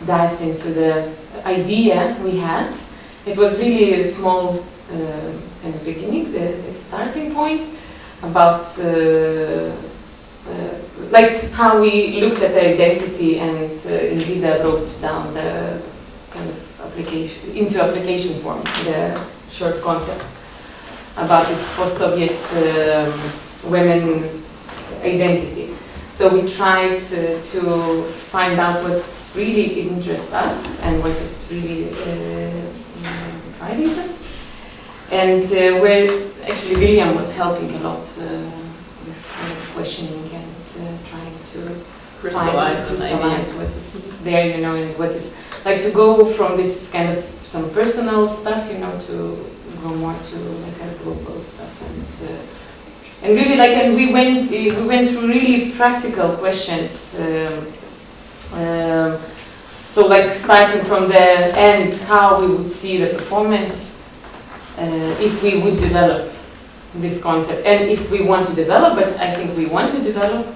S3: dived into the idea we had. It was really a small in the beginning, the starting point, about like how we looked at the identity, and Ingrida wrote down the kind of application form, the short concept about this post-Soviet women identity. So we tried to find out what really interests us and what is really driving us. And where actually Viliam was helping a lot with questioning and trying to crystallize
S1: what is there, you know, and what is like to go from this kind of some personal stuff, you know, to go more to like kind of global stuff, and really like, and we went through really practical questions. So like starting from the end, how we would see the performance if we would develop this concept, and if we want to develop, but I think we want to develop.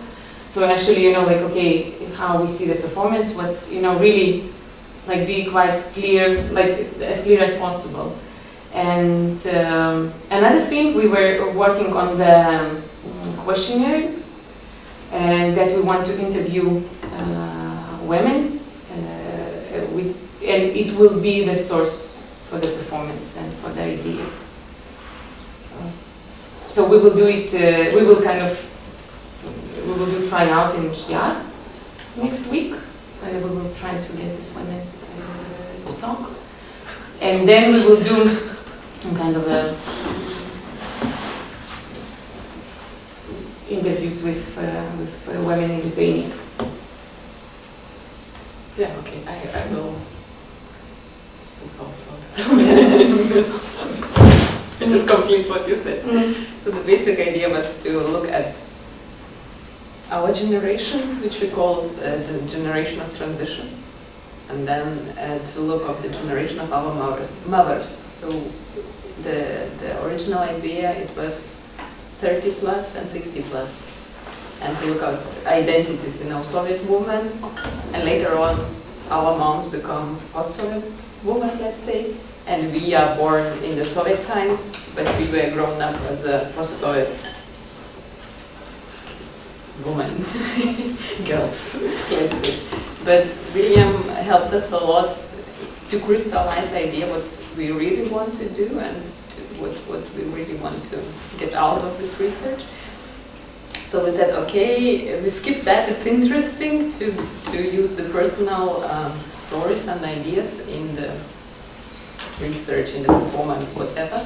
S1: So actually, you know, like, okay, how we see the performance, what, you know, really like be quite clear, like as clear as possible. And another thing, we were working on the questionnaire, and that we want to interview women, and it will be the source for the performance and for the ideas. So we will do it, we will do try out in Xi'an next week, and we will try to get these women to talk. And then we will do kind of interviews with women in Lithuania.
S3: Yeah, okay, I will speak also. Just complete what you said. So the basic idea was to look at our generation, which we call the generation of transition, and then to look at the generation of our mothers. So the original idea, it was 30 plus and 60 plus, and to look at identities, you know, Soviet women, and later on our moms become post-Soviet women, let's say, and we are born in the Soviet times, but we were grown up as a post-Soviet woman, girls, let's say. But William helped us a lot to crystallize the idea what we really want to do and what we really want to get out of this research. So we said, okay, we skip that. It's interesting to use the personal stories and ideas in the research, in the performance, whatever.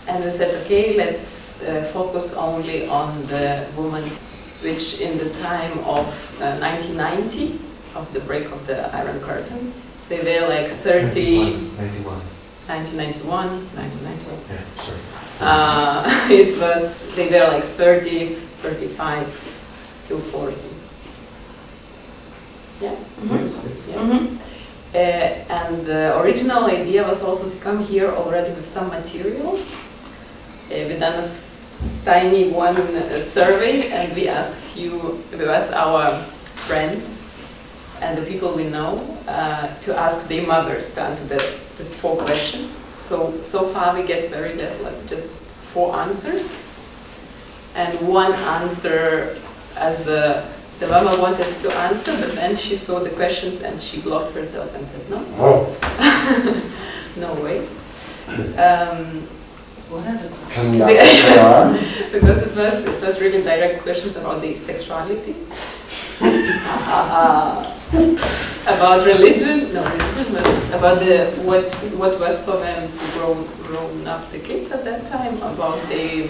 S3: And we said, okay, let's focus only on the woman, which in the time of 1990, of the break of the Iron Curtain, they were like 30... 1991, 1991.
S6: Yeah, sorry.
S3: They were like 30, 35 to 40. Yeah?
S6: Yes,
S3: Yes. And the original idea was also to come here already with some material. We done a tiny one survey, and we asked our friends and the people we know to ask their mothers to answer these 4 questions. So far we get very just 4 answers, and 1 answer as the mama wanted to answer, but then she saw the questions and she blocked herself and said no.
S6: Oh.
S3: No way. Because it was really direct questions about the sexuality, about religion, about what was for them to grow up the kids at that time, about the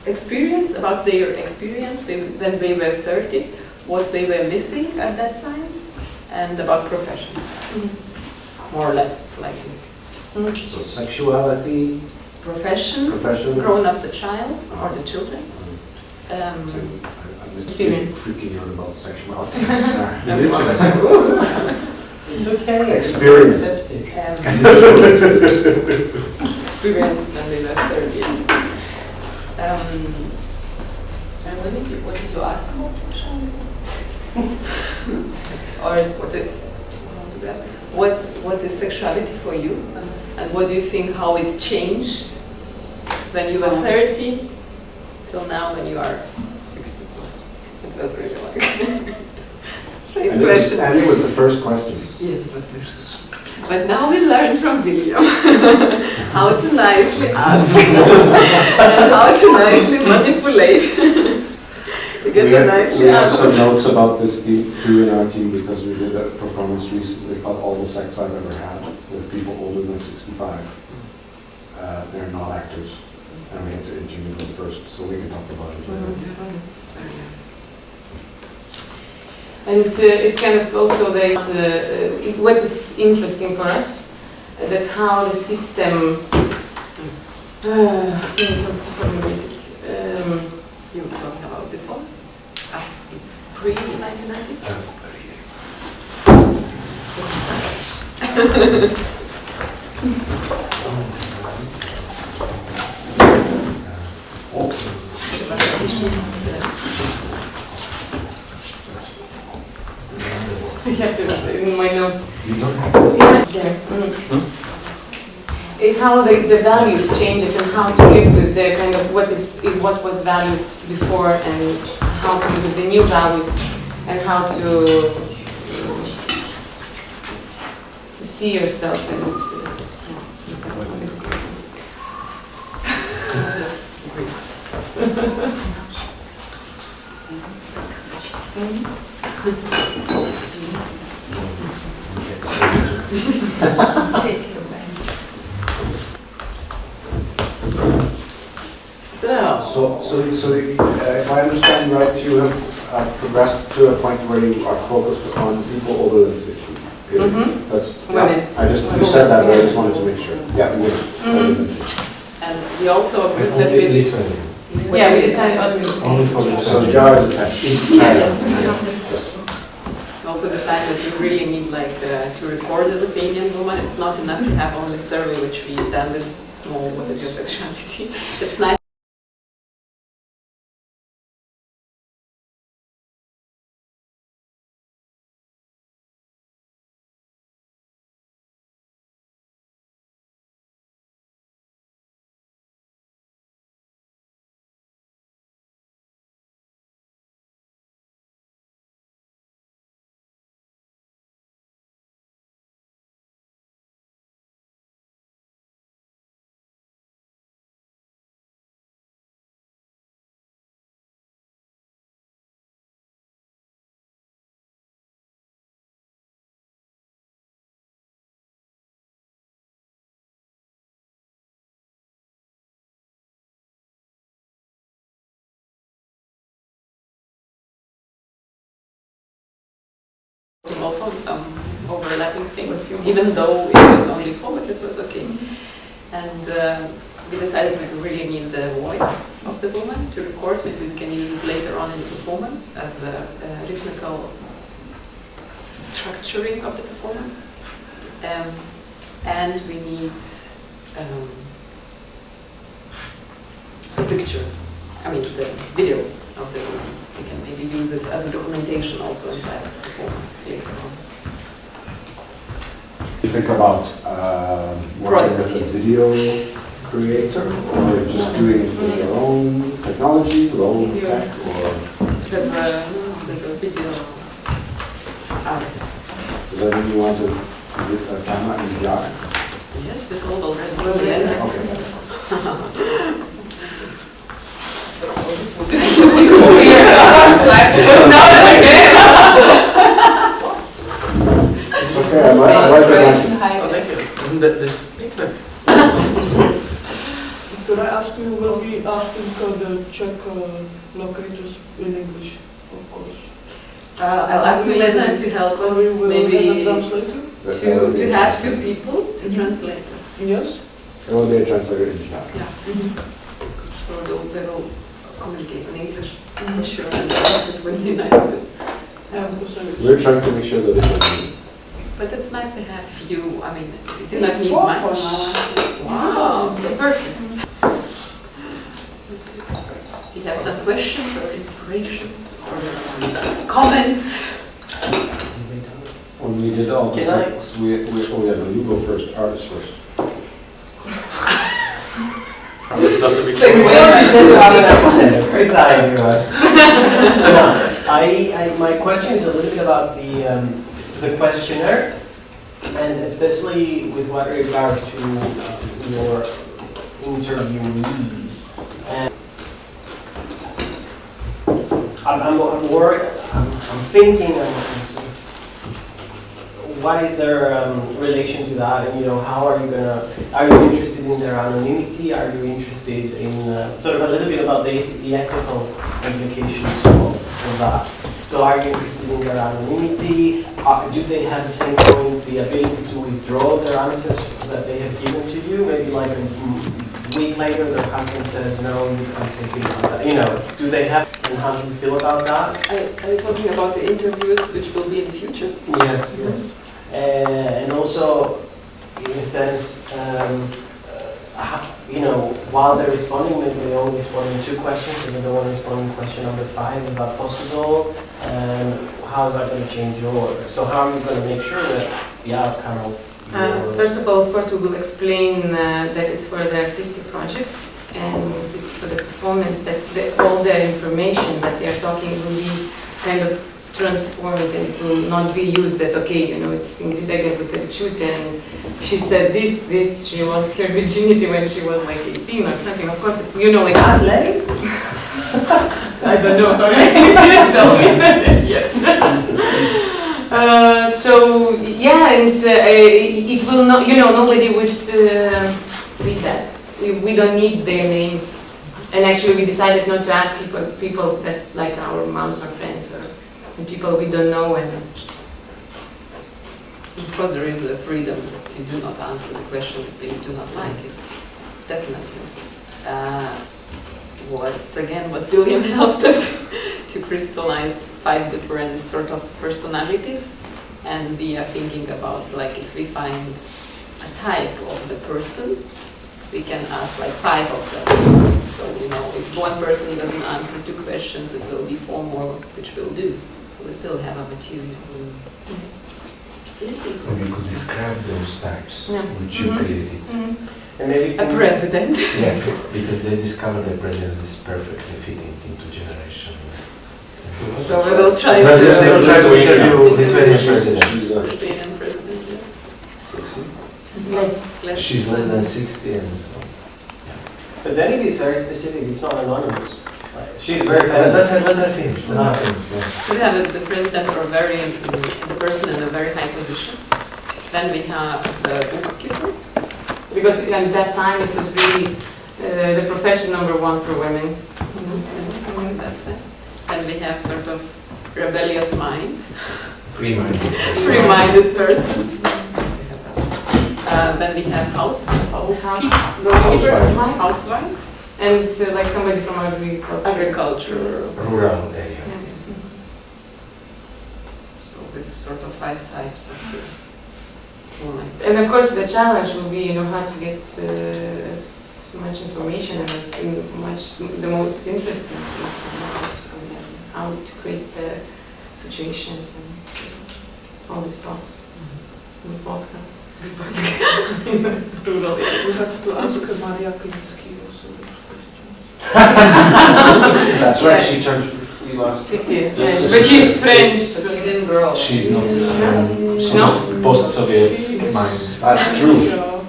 S3: experience, about their experience when they were 30, what they were missing at that time, and about profession, more or less like this.
S5: So sexuality,
S3: Profession, growing up the child or the children.
S5: I'm just
S3: Experience.
S5: freaking out about sexuality.
S1: It's okay.
S5: Experience.
S3: Experience when they were 30.
S7: And what did you ask about sexuality?
S3: Or what is sexuality for you? And what do you think, how it changed when you were 30 till now when you are 60 plus? It was really like strange question.
S5: And it was the first question.
S3: Yes, it was the first question. But now we learn from Viliam how to nicely ask and how to nicely manipulate to get the nicely
S5: We have
S3: answer.
S5: some notes about this too in our team because we did a performance recently called All the Sex I've Ever Had with people older than 65. They're not actors, and we had to interview them first, so we can talk about it.
S4: And it's kind of also that what is interesting for us, that how the system,
S3: You were talking about before? Pre-1990?
S4: I have to, in my notes,
S6: You don't have this?
S4: there. How the values changes and how to live with the kind of what was valued before and how to live with the new values and how to see yourself and
S5: So if I understand right, you have progressed to a point where you are focused on people older than 50. That's,
S3: Women.
S5: You said that, but I just wanted to make sure. Yeah, women. Older than 50.
S3: And we also agreed that
S6: Only
S3: we...
S6: literally.
S4: yeah, we decided on
S6: Only for the
S5: So the jar is attached.
S3: We also decided that we really need to record the Lithuanian woman. It's not enough to have only survey, which we done this small, what is your sexuality? It's nice also on some overlapping things, even though it was only 4, but it was okay. And we decided we really need the voice of the woman to record. Maybe we can use it later on in the performance as a rhythmical structuring of the performance. And we need the picture, I mean the video of the woman. We can maybe use it as a documentation also inside the performance later on.
S5: You think about working with a video creator, or just doing it with your own technology, your own tech, or
S3: The video artist.
S5: does that mean you want to get a camera in VR?
S3: Yes, we told already.
S5: Okay. It's okay, I like it.
S8: Oh, thank you. Isn't that this picnic?
S9: Could I ask you, will be asking the Czech locators in English, of course?
S3: I'll ask Milena to help us,
S9: Or you will
S3: maybe
S9: have a translator?
S3: to have 2 people to translate us.
S9: Yes?
S5: There will be a translator in chat.
S3: Yeah. So they will communicate in English. I'm sure and it would be nice to.
S9: Yeah, because
S5: We're trying to make sure that it's not
S3: But it's nice to have you, I mean, you do not need
S9: Four
S3: much.
S9: for now.
S3: Wow, so perfect. Do you have some questions or inspirations or comments?
S5: When we did all the
S1: Can I-
S5: songs, you go first, artist first.
S8: It's not to be.
S1: My question is a little bit about the questionnaire, and especially with what regards to your interviewees. And I'm worried. I'm thinking. What is their relation to that, and how are you are you interested in their anonymity? Are you interested in sort of a little bit about the ethical implications of that? So are you interested in their anonymity? Do they have at any point the ability to withdraw their answers that they have given to you? Maybe like a week later their husband says, no, you can't say things like that. Do they have, and how do you feel about that?
S3: Are you talking about the interviews which will be in the future?
S1: Yes, yes. And also, in a sense, while they're responding, maybe they only respond in 2 questions, and they don't want to respond in question number 5. Is that possible? And how is that going to change your order? So how are you going to make sure that the outcome of your...
S4: First of all, of course, we will explain that it's for the artistic project and it's for the performance, that all the information that they are talking will be kind of transformed and it will not be used as, okay, it's Ingrida Gerbutavičiūtė and she said this, she lost her virginity when she was like 18 or something. Of course, like
S1: Adelaide?
S4: I don't know, sorry, you didn't tell me this yet. So, yeah, and it will not, nobody would read that. We don't need their names. And actually we decided not to ask people that, like our moms or friends or people we don't know. And
S3: Because there is a freedom to do not answer the question if they do not like it. Definitely. What Viliam helped us to crystallize 5 different sort of personalities, and we are thinking about like if we find a type of the person, we can ask like 5 of them. So if one person doesn't answer 2 questions, it will be 4 more which will do. So we still have a material.
S6: Maybe you could describe those types which you created.
S1: And maybe
S3: A president.
S6: Yeah, because they discovered the president is perfectly fitting into generation.
S3: So we will try
S6: They will try to
S3: to
S6: interview Lithuanian president.
S3: Lithuanian president.
S4: yes,
S6: She's less than 60 and so.
S1: But then it is very specific, it's not anonymous. She's very
S6: Let
S1: famous.
S6: her finish. Let her finish. Yeah.
S3: So we have the president or the person in a very high position. Then we have the bookkeeper.
S4: because at that time it was really the profession number 1 for women.
S3: Then we have sort of rebellious mind.
S6: Free-minded person.
S3: free-minded person. Then we have housekeeper, housewife,
S4: And like somebody from
S3: agriculture.
S6: Rural area.
S3: So this sort of 5 types of women.
S4: And of course, the challenge will be, how to get as much information and the most interesting things, how to create the situations and all these thoughts. With vodka.
S3: Rural area.
S9: We have to ask Maria Kinski also.
S5: That's right, she turned 50 last
S4: 50,
S5: Yes,
S4: but she's French.
S7: But she didn't grow.
S6: She's not she's
S4: No?
S6: post-Soviet mind.
S5: That's true.
S9: Yeah,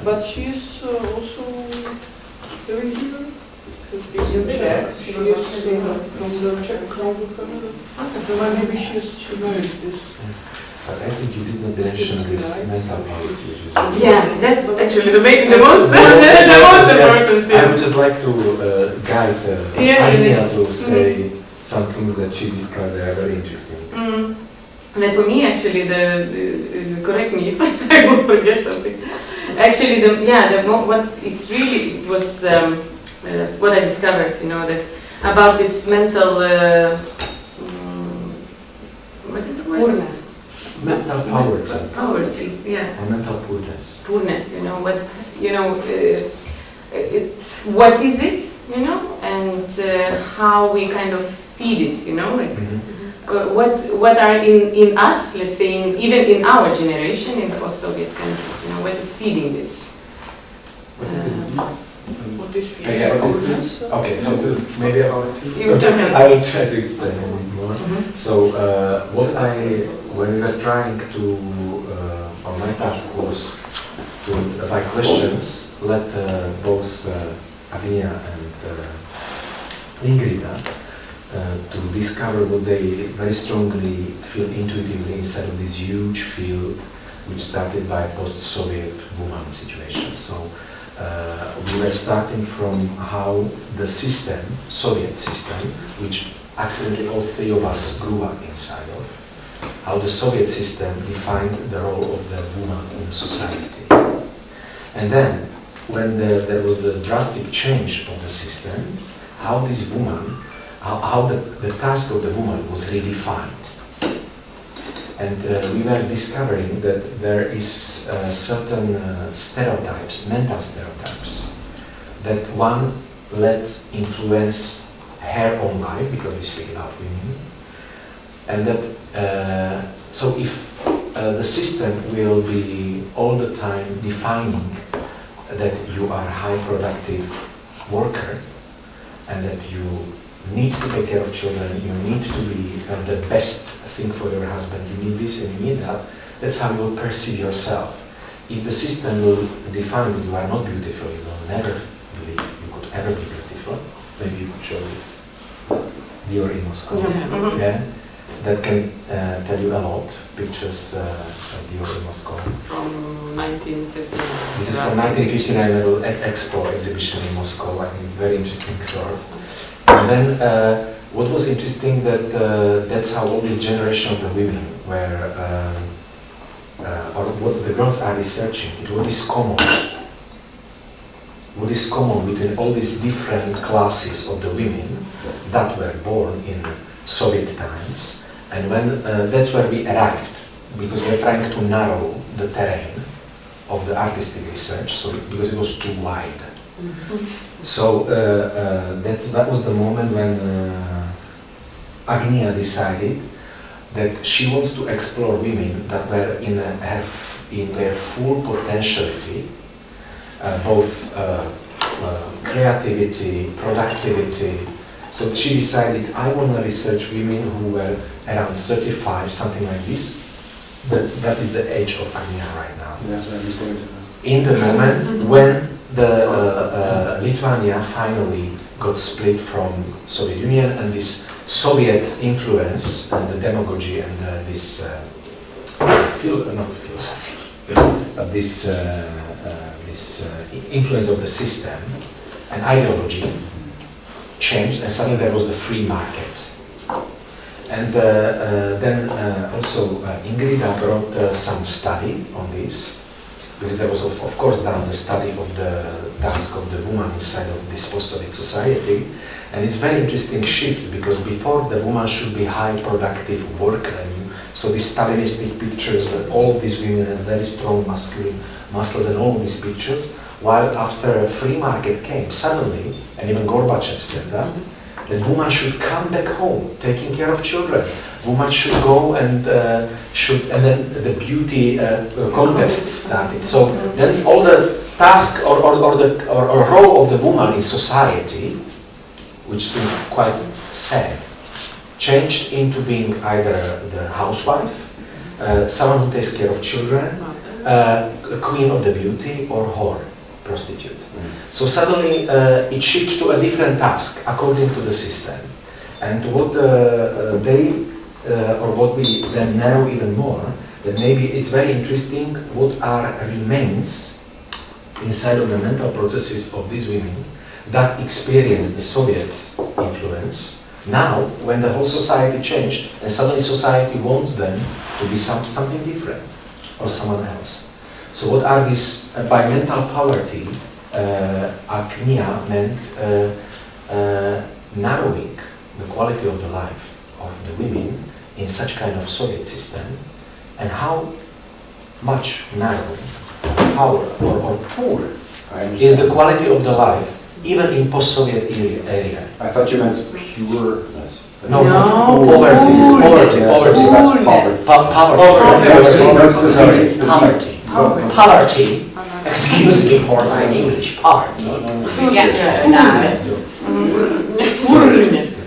S9: but she's also living here. She's Czech. She is from the Czech family. Maybe she married this.
S6: But I think you did not mention this mental health, which is
S4: Yeah, that's actually the most important
S6: I
S4: thing.
S6: would just like to guide Agnija to say some things that she discovered that are very interesting.
S4: And for me, actually, correct me if I will forget something. Actually, what it's really was what I discovered, that about this mental, what is the word?
S3: Poorness.
S6: Mental poverty.
S4: Poverty, yeah.
S6: Or mental poorness.
S4: Poorness, what is it, and how we kind of feed it, like what are in us, let's say, even in our generation, in post-Soviet countries, what is feeding this?
S9: What is
S6: What is this? Okay, so maybe about
S4: You tell me.
S6: I will try to explain a bit more. So when we were trying to, or my task was to, by questions, let both Agnija and Ingrida to discover what they very strongly feel intuitively inside of this huge field which started by post-Soviet woman situation. So we were starting from how the system, Soviet system, which accidentally all 3 of us grew up inside of, how the Soviet system defined the role of the woman in society. And then, when there was the drastic change of the system, how this woman, how the task of the woman was redefined. And we were discovering that there is certain stereotypes, mental stereotypes, that one let influence her own life, because we speak about women, and that so if the system will be all the time defining that you are a high productive worker and that you need to take care of children, you need to be the best thing for your husband, you need this and you need that, that's how you will perceive yourself. If the system will define that you are not beautiful, you will never believe you could ever be beautiful. Maybe you could show this. Dior in Moscow. Yeah. That can tell you a lot. Pictures of Dior in Moscow.
S3: From 1959.
S6: This is from 1959 little Expo exhibition in Moscow. I think it's a very interesting source. And then what was interesting that that's how all this generation of the women were, or what the girls are researching, what is common. What is common between all these different classes of the women that were born in Soviet times, and when that's where we arrived, because we were trying to narrow the terrain of the artistic research, so because it was too wide. So that was the moment when Agnija decided that she wants to explore women that were in their full potentiality, both creativity, productivity. So she decided, I want to research women who were around 35, something like this. That is the age of Agnija right now.
S5: Yes, I was going to.
S6: In the moment when the Lithuania finally got split from Soviet Union, and this Soviet influence and the demagogy and this influence of the system and ideology changed, and suddenly there was the free market. And then also Ingrida brought some study on this, because there was of course done the study of the task of the woman inside of this post-Soviet society. And it's very interesting shift, because before the woman should be high productive worker, so these Stalinistic pictures where all of these women have very strong masculine muscles and all of these pictures, while after free market came, suddenly, and even Gorbachev said that, the woman should come back home, taking care of children. Woman should go and and then the beauty contest started. So then all the task or role of the woman in society, which seems quite sad, changed into being either the housewife, someone who takes care of children, a queen of the beauty, or whore, prostitute. So suddenly it shifted to a different task according to the system. And what what we then narrow even more, that maybe it's very interesting what are remains inside of the mental processes of these women that experience the Soviet influence now, when the whole society changed and suddenly society wants them to be something different or someone else. So what are these, by mental poverty, Agnija meant narrowing the quality of the life of the women in such kind of Soviet system, and how much narrow, poor or poor is the quality of the life even in post-Soviet area.
S5: I thought you meant pureness.
S6: No, poverty. Sorry, it's poverty. Poverty. Excuse me for my English. Poverty.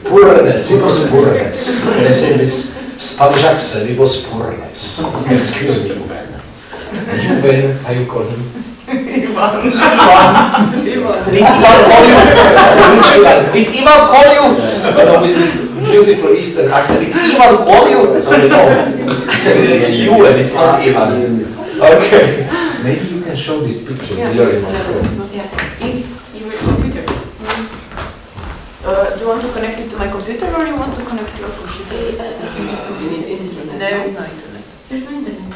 S6: Poorness. It was poorness. They say this Spanish accent. It was poorness. Excuse me, Ewan. Ewan, how you call him? Ewan. Did Ewan call you? With this beautiful Eastern accent. Did Ewan call you? No. It's you and it's not Ewan. Okay. Maybe you can show these pictures. They are in Moscow.
S4: Yeah. Is your computer? Do you want to connect it to my computer, or you want to connect to your computer? There is no internet. There's no internet.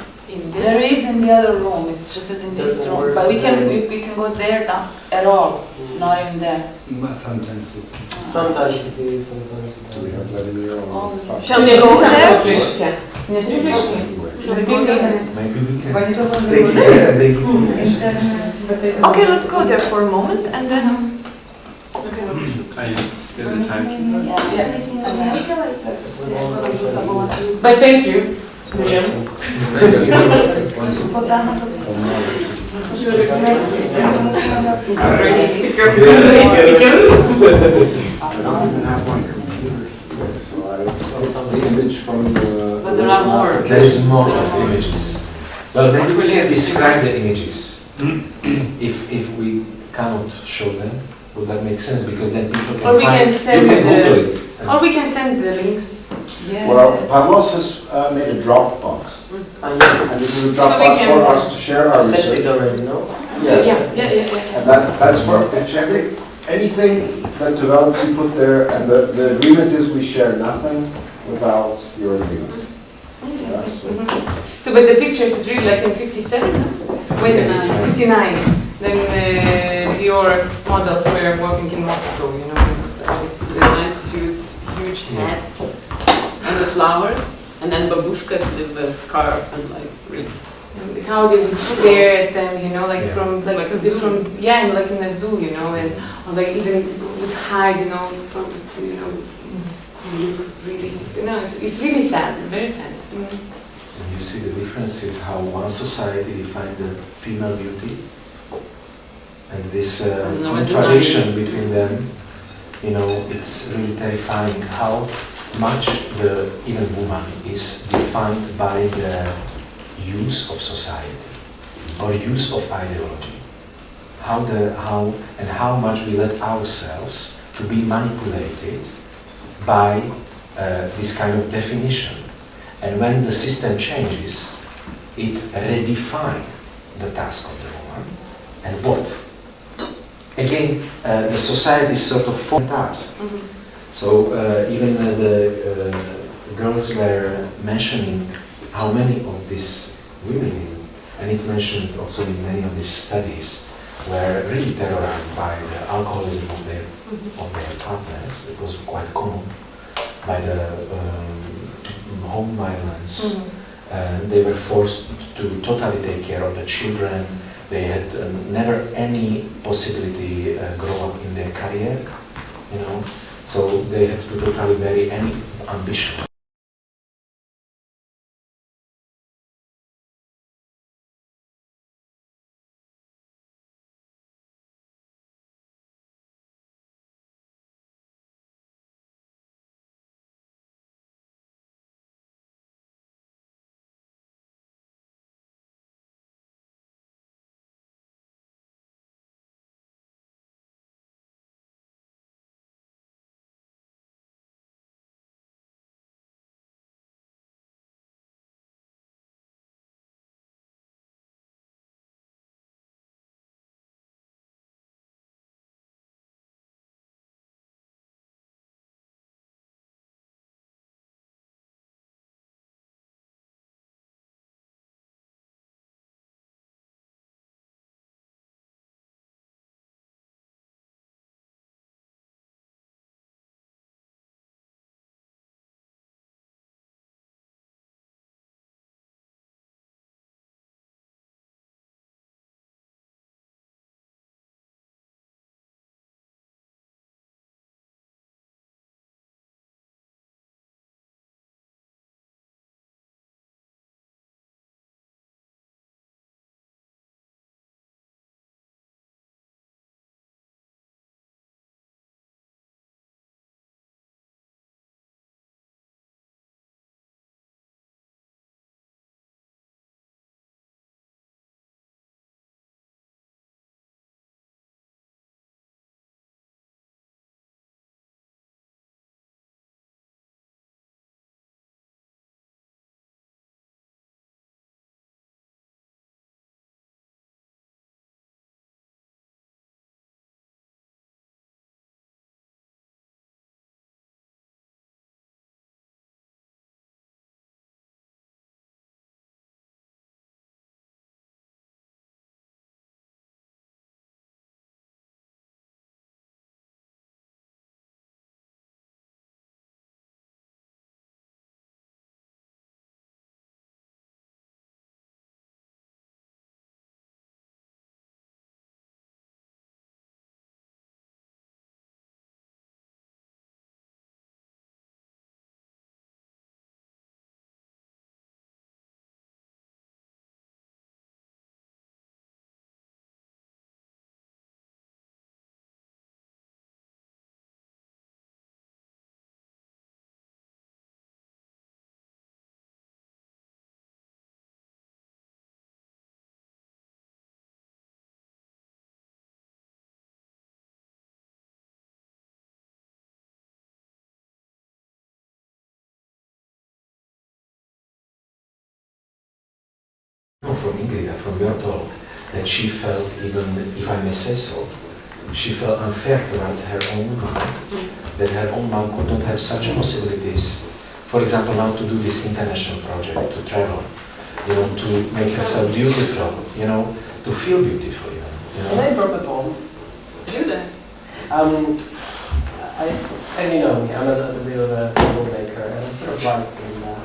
S7: There is in the other room, it's just in this room. But we can go there at all, not even there.
S2: But sometimes it's...
S1: Sometimes it is, sometimes it
S5: Do we have Vladimir on?
S4: Shall we go there?
S6: Maybe we can take there and they give you.
S4: Okay, let's go there for a moment, and then...
S8: Are you still the timekeeper?
S9: But thank you, Viliam.
S5: It's the image from the...
S3: But there are more.
S6: There is more of images. Well, maybe we can describe the images. if we cannot show them, would that make sense? Because then people can
S4: Or we
S6: find,
S4: can send
S6: you can Google
S4: the,
S6: it.
S4: or we can send the links.
S3: Yeah.
S5: Well, Pavlos has made a Dropbox. And this is a Dropbox
S4: can-
S5: for us to share our
S1: Sent it
S5: research.
S1: already, no?
S5: Yes. And that's for anything that develops you put there, and the agreement is we share nothing without your agreement. Yeah,
S4: So, but the pictures is really like in 57, no? When 59. Then your models were working in Moscow, you know, with these attitudes, huge hats, and the flowers,
S3: And then babushkas with the scarf and like really.
S4: and how they would stare at them, you know, like
S6: Yeah.
S4: from
S3: Like a zoo.
S4: different, and like in a zoo, you know, and or like even would hide, you know, from, you know, really, it's really sad, very sad.
S6: And you see the difference is how one society defined the female beauty, and this
S3: No,
S6: contradiction between them, you know, it's really terrifying how much the even woman is defined by the use of society or use of ideology. How much we let ourselves to be manipulated by this kind of definition. And when the system changes, it redefines the task of the woman. And what? Again, the society is sort of formed task. So even girls were mentioning how many of these women, and it's mentioned also in many of these studies, were really terrorized by the alcoholism of their partners. It was quite common, by the home violence. They were forced to totally take care of the children. They had never any possibility grow up in their career, you know. So they had to totally bury any ambition. From Ingrida, from your talk, that she felt, even if I may say so, she felt unfair towards her own mom, that her own mom could not have such possibilities. For example, now to do this international project, to travel, you know, to make herself beautiful, you know, to feel beautiful, you know.
S1: Can I drop a bomb?
S3: Do that.
S1: As you know me, I'm a bit of a troublemaker, and I'm sort of like in that.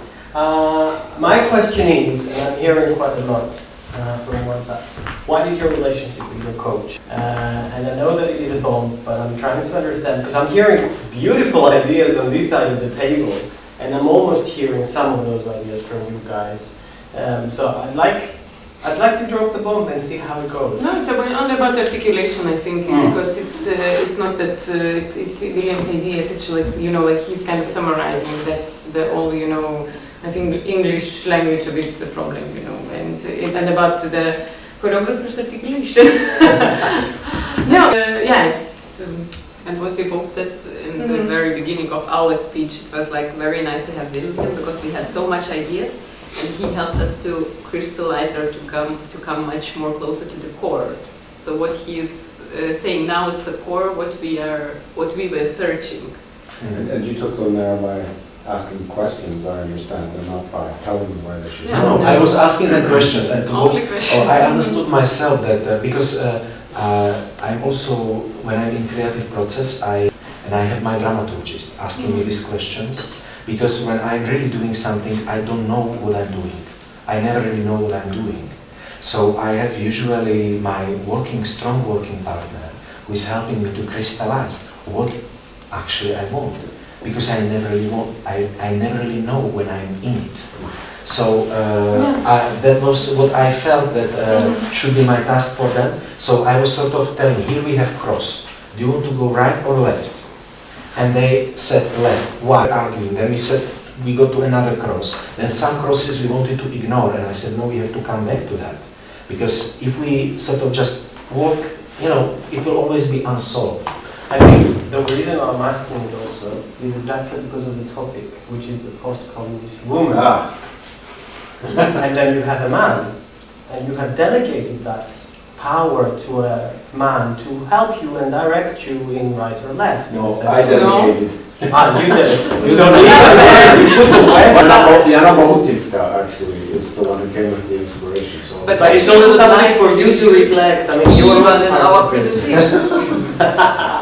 S1: My question is, and I'm hearing quite a lot from WhatsApp, what is your relationship with your coach? And I know that it is a bomb, but I'm trying to understand, because I'm hearing beautiful ideas on this side of the table, and I'm almost hearing some of those ideas from you guys. So I'd like to drop the bomb and see how it goes.
S4: No, it's only about articulation, I think, because it's not that it's William's idea. It's actually, you know, like he's kind of summarizing. That's the all, you know. I think English language a bit the problem, you know, and about the choreographer's articulation. No, yeah, it's.
S3: And what we both said in the very beginning of our speech, it was like very nice to have Viliam because we had so much ideas, and he helped us to crystallize or to come much more closer to the core. So what he is saying now, it's a core what we were searching.
S5: And you took on my asking questions, I understand, and not by telling them where they should
S3: Yeah.
S5: go.
S6: No, I was asking the questions and
S3: Only questions.
S6: I understood myself that because I'm also, when I'm in creative process, I have my dramaturgist asking me these questions, because when I'm really doing something, I don't know what I'm doing. I never really know what I'm doing. So I have usually my strong working partner who is helping me to crystallize what actually I want, because I never really know when I'm in it. So that was what I felt that should be my task for them. So I was sort of telling, here we have cross. Do you want to go right or left? And they said left. Why? Arguing. Then we said, we go to another cross. Then some crosses we wanted to ignore, and I said, no, we have to come back to that. Because if we sort of just walk, it will always be unsolved.
S1: I think the reason I'm asking it also is exactly because of the topic, which is the post-communist woman. And then you have a man, and you have delegated that power to a man to help you and direct you in right or left.
S5: No, I delegated.
S1: You did.
S5: You
S1: So
S5: don't
S1: you put the West.
S5: Jana Bohutická actually is the one who came with the inspiration. So
S3: But
S1: But it's also something for you to reflect. I mean, you
S3: Ewan
S1: are
S3: in
S1: part
S3: our
S1: of this.
S3: presentation.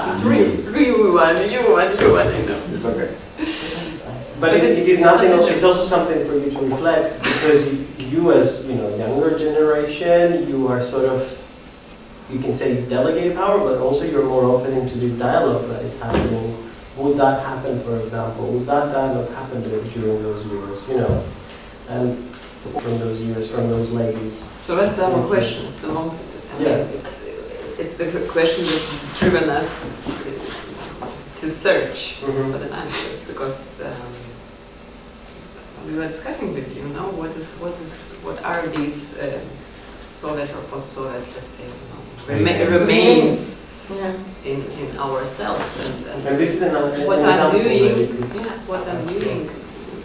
S3: It's Ewan, I know.
S5: it's okay.
S1: But it is nothing. It's also something for you to reflect, because you, as younger generation, you are sort of, you can say, you delegate power, but also you're more open into the dialogue that is happening. Would that happen, for example? Would that dialogue happen during those years? And from those years, from those ladies.
S3: So that's our question. It's the most. I mean, it's the question that's driven us to search for the answers, because we were discussing with you, what are these Soviet or post-Soviet, let's say, remains in ourselves,
S1: And this is
S3: what I'm doing, what I'm doing,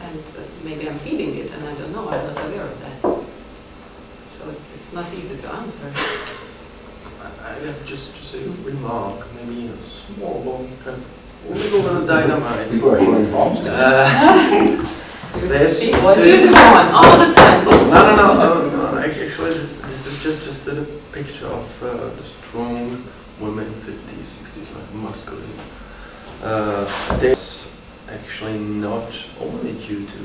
S3: and maybe I'm feeding it, and I don't know, I'm not aware of that. So it's not easy to answer.
S8: I have just a remark, maybe a small one, kind of a little dynamite.
S5: People are showing bombs.
S8: There's
S3: all the time.
S8: No. Actually, this is just a picture of the strong women, 50s, 60s, like masculine. There's actually not only due to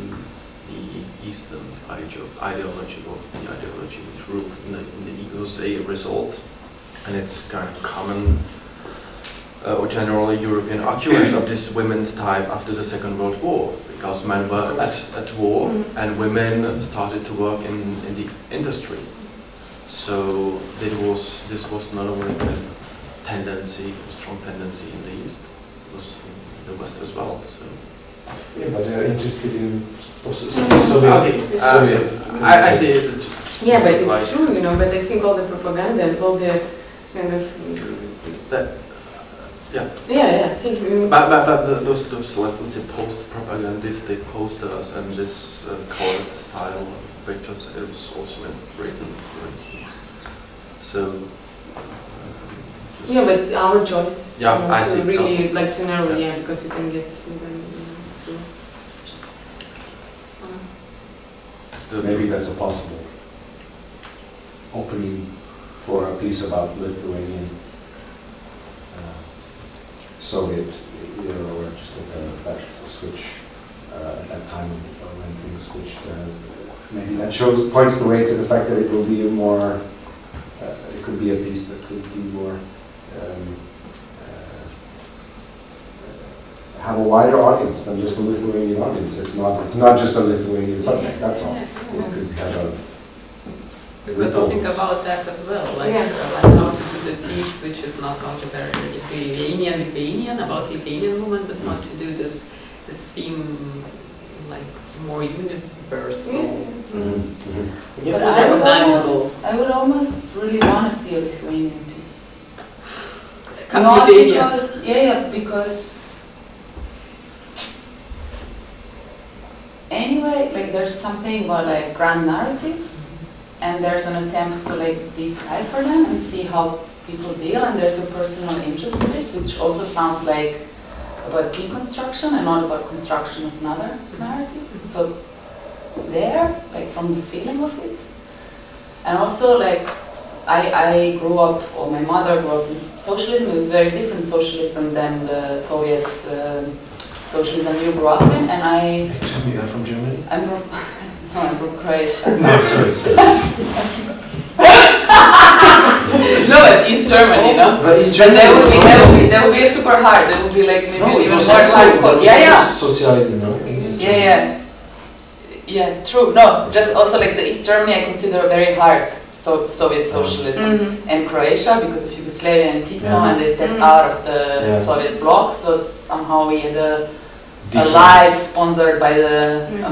S8: the Eastern ideology, or the ideology which ruled in the egos, a result, and it's kind of common or generally European occurrence of this women's type after the Second World War, because men were at war and women started to work in the industry. So this was not only a tendency, a strong tendency in the East, it was in the West as well. So.
S6: Yeah, but they're interested in
S8: Soviet. I see it just.
S4: Yeah, but it's true, but I think all the propaganda and all the kind of.
S8: But those let's say post-propagandistic posters and this colored style of pictures, it was also in Britain, for instance. So.
S4: But our choice is
S8: I
S4: to
S8: see.
S4: really like to narrow, because you can get
S5: Maybe that's a possible opening for a piece about Lithuanian Soviet era, or just that switch at that time when things switched. Maybe that points the way to the fact that it will be it could be a piece that could be more have a wider audience than just a Lithuanian audience. It's not just a Lithuanian subject. That's all. It could have
S3: We're talking about that as well, like how to do the piece which is not only very Lithuanian, about Lithuanian women, but not to do this theme like more universal.
S7: But I would almost really want to see a Lithuanian piece. Not because, because anyway, like there's something about like grand narratives, and there's an attempt to like decipher them and see how people deal, and there's a personal interest in it, which also sounds like about deconstruction and not about construction of another narrative. So there, like from the feeling of it. And also like I grew up, or my mother grew up in socialism. It was very different socialism than the Soviet socialism you grew up in. And I...
S6: Actually, you are from Germany?
S7: I'm from, no, I'm from Croatia.
S6: No, sorry.
S7: No, but East Germany, you know?
S6: But East
S7: But
S6: Germany
S7: that would be super hard. That would be like maybe
S6: no,
S7: even more
S6: hardcore.
S7: hardcore. Yeah.
S6: Socialism, no? In East Germany.
S7: Yeah. Yeah, true. No, just also like the East Germany I consider very hard. Soviet socialism and Croatia because of Yugoslavia and Tito, and they stepped out of the Soviet bloc. So somehow we had a life sponsored by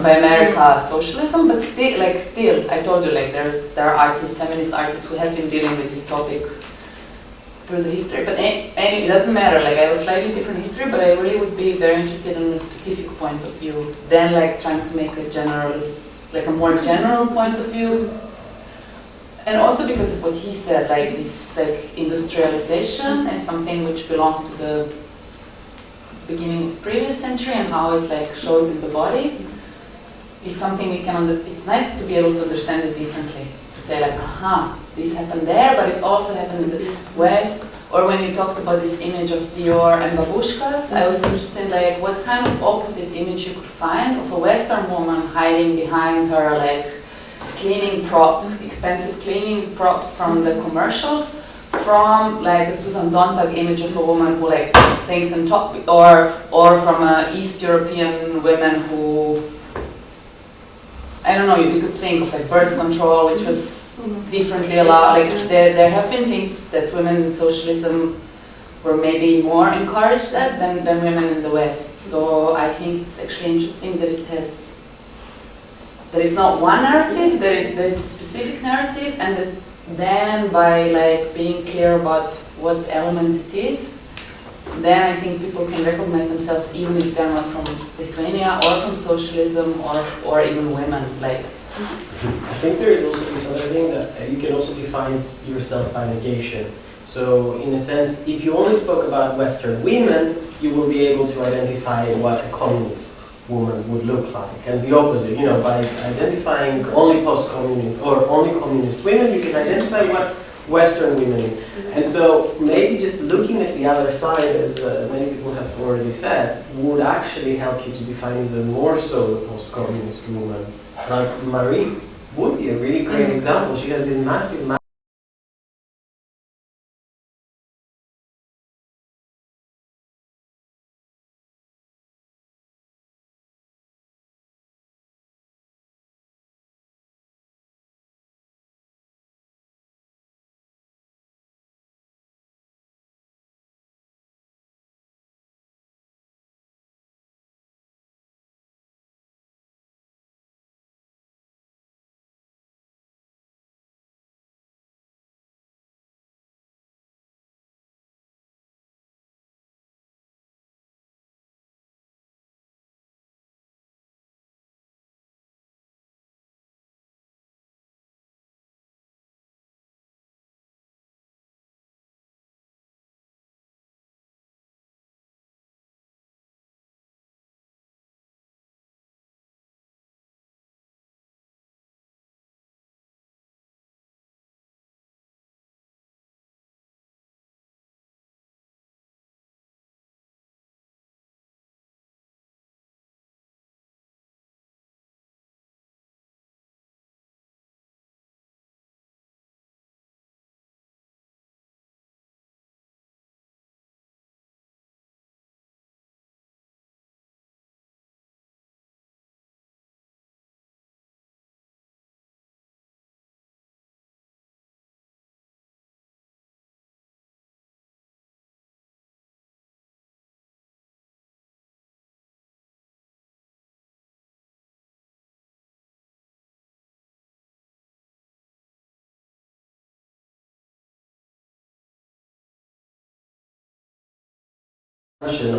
S7: by America socialism, but still, I told you, like there are artists, feminist artists who have been dealing with this topic through the history. But anyway, it doesn't matter. Like I have a slightly different history, but I really would be very interested in a specific point of view than like trying to make a generalist, like a more general point of view. And also because of what he said, like this like industrialization is something which belonged to the beginning of the previous century and how it like shows in the body is something we can, it's nice to be able to understand it differently. To say like, aha, this happened there, but it also happened in the West. Or when you talked about this image of Dior and babushkas, I was interested like what kind of opposite image you could find of a Western woman hiding behind her like cleaning props, expensive cleaning props from the commercials, from like the Susan Sontag image of a woman who like thinks and talk, or from East European women who, I don't know, you could think of like birth control, which was differently allowed. Like there have been things that women in socialism were maybe more encouraged at than women in the West. So I think it's actually interesting that it has. That it's not one narrative, that it's a specific narrative, and that then by like being clear about what element it is, then I think people can recognize themselves even if they're not from Lithuania or from socialism or even women. Like,
S1: I think there is also this other thing that you can also define yourself by negation. So in a sense, if you only spoke about Western women, you will be able to identify what a communist woman would look like, and the opposite, you know, by identifying only post-communist or only communist women, you can identify what Western women is. And so maybe just looking at the other side, as many people have already said, would actually help you to define even more so the post-communist woman. Like Marie would be a really great example. She has this massive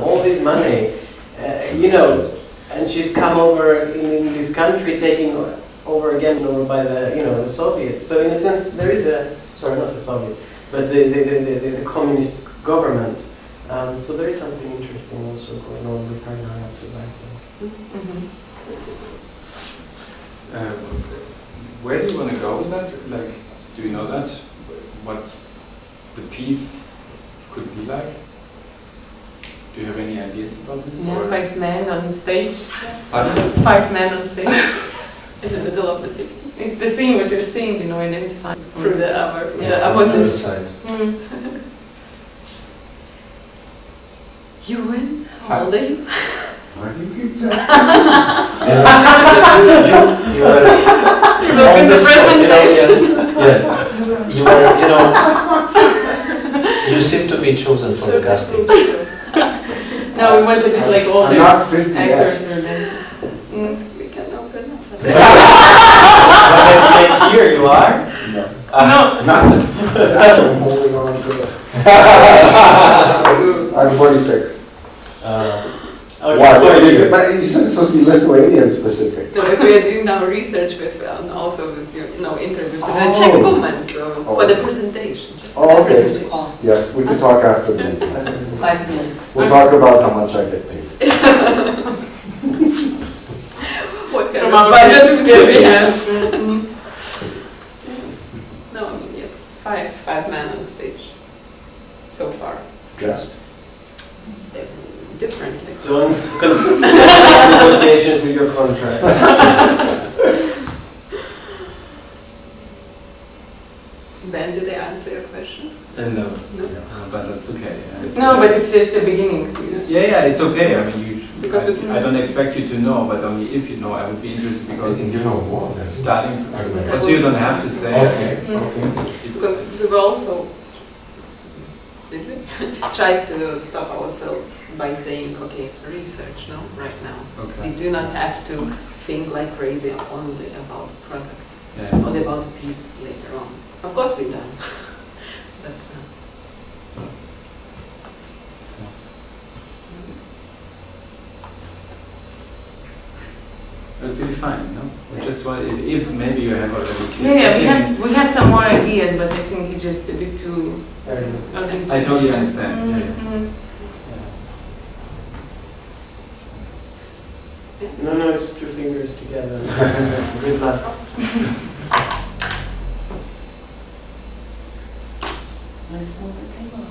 S1: all this money, you know, and she's come over in this country, taking over again over by the, you know, the Soviets. So in a sense, there is a, sorry, not the Soviets, but the communist government. So there is something interesting also going on with her now, I think.
S2: Where do you want to go with that? Like, do you know that? What the piece could be like? Do you have any ideas about this?
S4: Yeah,
S2: or-
S4: 5 men on stage.
S2: Pardon?
S4: 5 men on stage.
S3: In the middle of the thing.
S4: It's the same what you're saying, you know, identify.
S3: Through the hour.
S4: Yeah, I
S6: from the other
S4: wasn't.
S6: side.
S3: Ewan, how old are you?
S5: Why do you keep asking?
S6: Yes, you were
S4: Look
S6: on
S4: at
S6: the
S4: the
S6: spot,
S4: presentation.
S6: yeah. You were, you seem to be chosen for the casting.
S4: No, we want a bit like
S5: I'm
S4: older
S5: not 50 yet.
S4: actors or dancers.
S3: We can open up.
S1: But maybe next year you are?
S5: No.
S4: No.
S5: Not. I'm holding on to it. I'm 46.
S1: Okay,
S5: Why?
S1: so
S5: Wait,
S1: it is-
S5: but you said it's supposed to be Lithuanian specific.
S3: So but we are doing now research with also with interviews with the
S5: Oh.
S3: Czech woman, so
S5: Oh.
S3: for the presentation. Just for
S5: Oh,
S3: the
S5: okay.
S3: presentation.
S5: Yes, we can talk after the meeting.
S7: 5 minutes.
S5: We'll talk about how much I get paid.
S3: What kind
S4: From
S3: of
S4: our
S3: budget
S4: budget
S3: do we
S4: we
S3: have? No, I mean yes, five men on stage so far.
S5: Just.
S3: Differently.
S1: Don't continue negotiations with your contract.
S3: Ben, did I answer your question?
S2: No,
S3: No.
S2: but that's okay.
S4: No, but it's just the beginning.
S2: Yeah, it's okay. I mean,
S3: Because
S2: I don't expect you to know, but only if you know, I would be interested
S6: I
S2: because
S6: think you know more than
S2: starting.
S6: this.
S2: But so you don't have to say.
S6: Okay,
S3: Mm.
S6: okay.
S3: Because we were also, did we? Try to stop ourselves by saying, okay, it's research, no, right now.
S2: Okay.
S3: We do not have to think like crazy only about the product,
S2: Yeah.
S3: only about the piece later on. Of course we do. But,
S2: That's really fine, no? We just want, if maybe you have already.
S4: Yeah, we have some more ideas, but I think it's just a bit too.
S2: I totally understand. Yeah, yeah.
S4: Mm-hmm.
S1: No, it's 2 fingers together. Good luck.
S7: Let's move the table.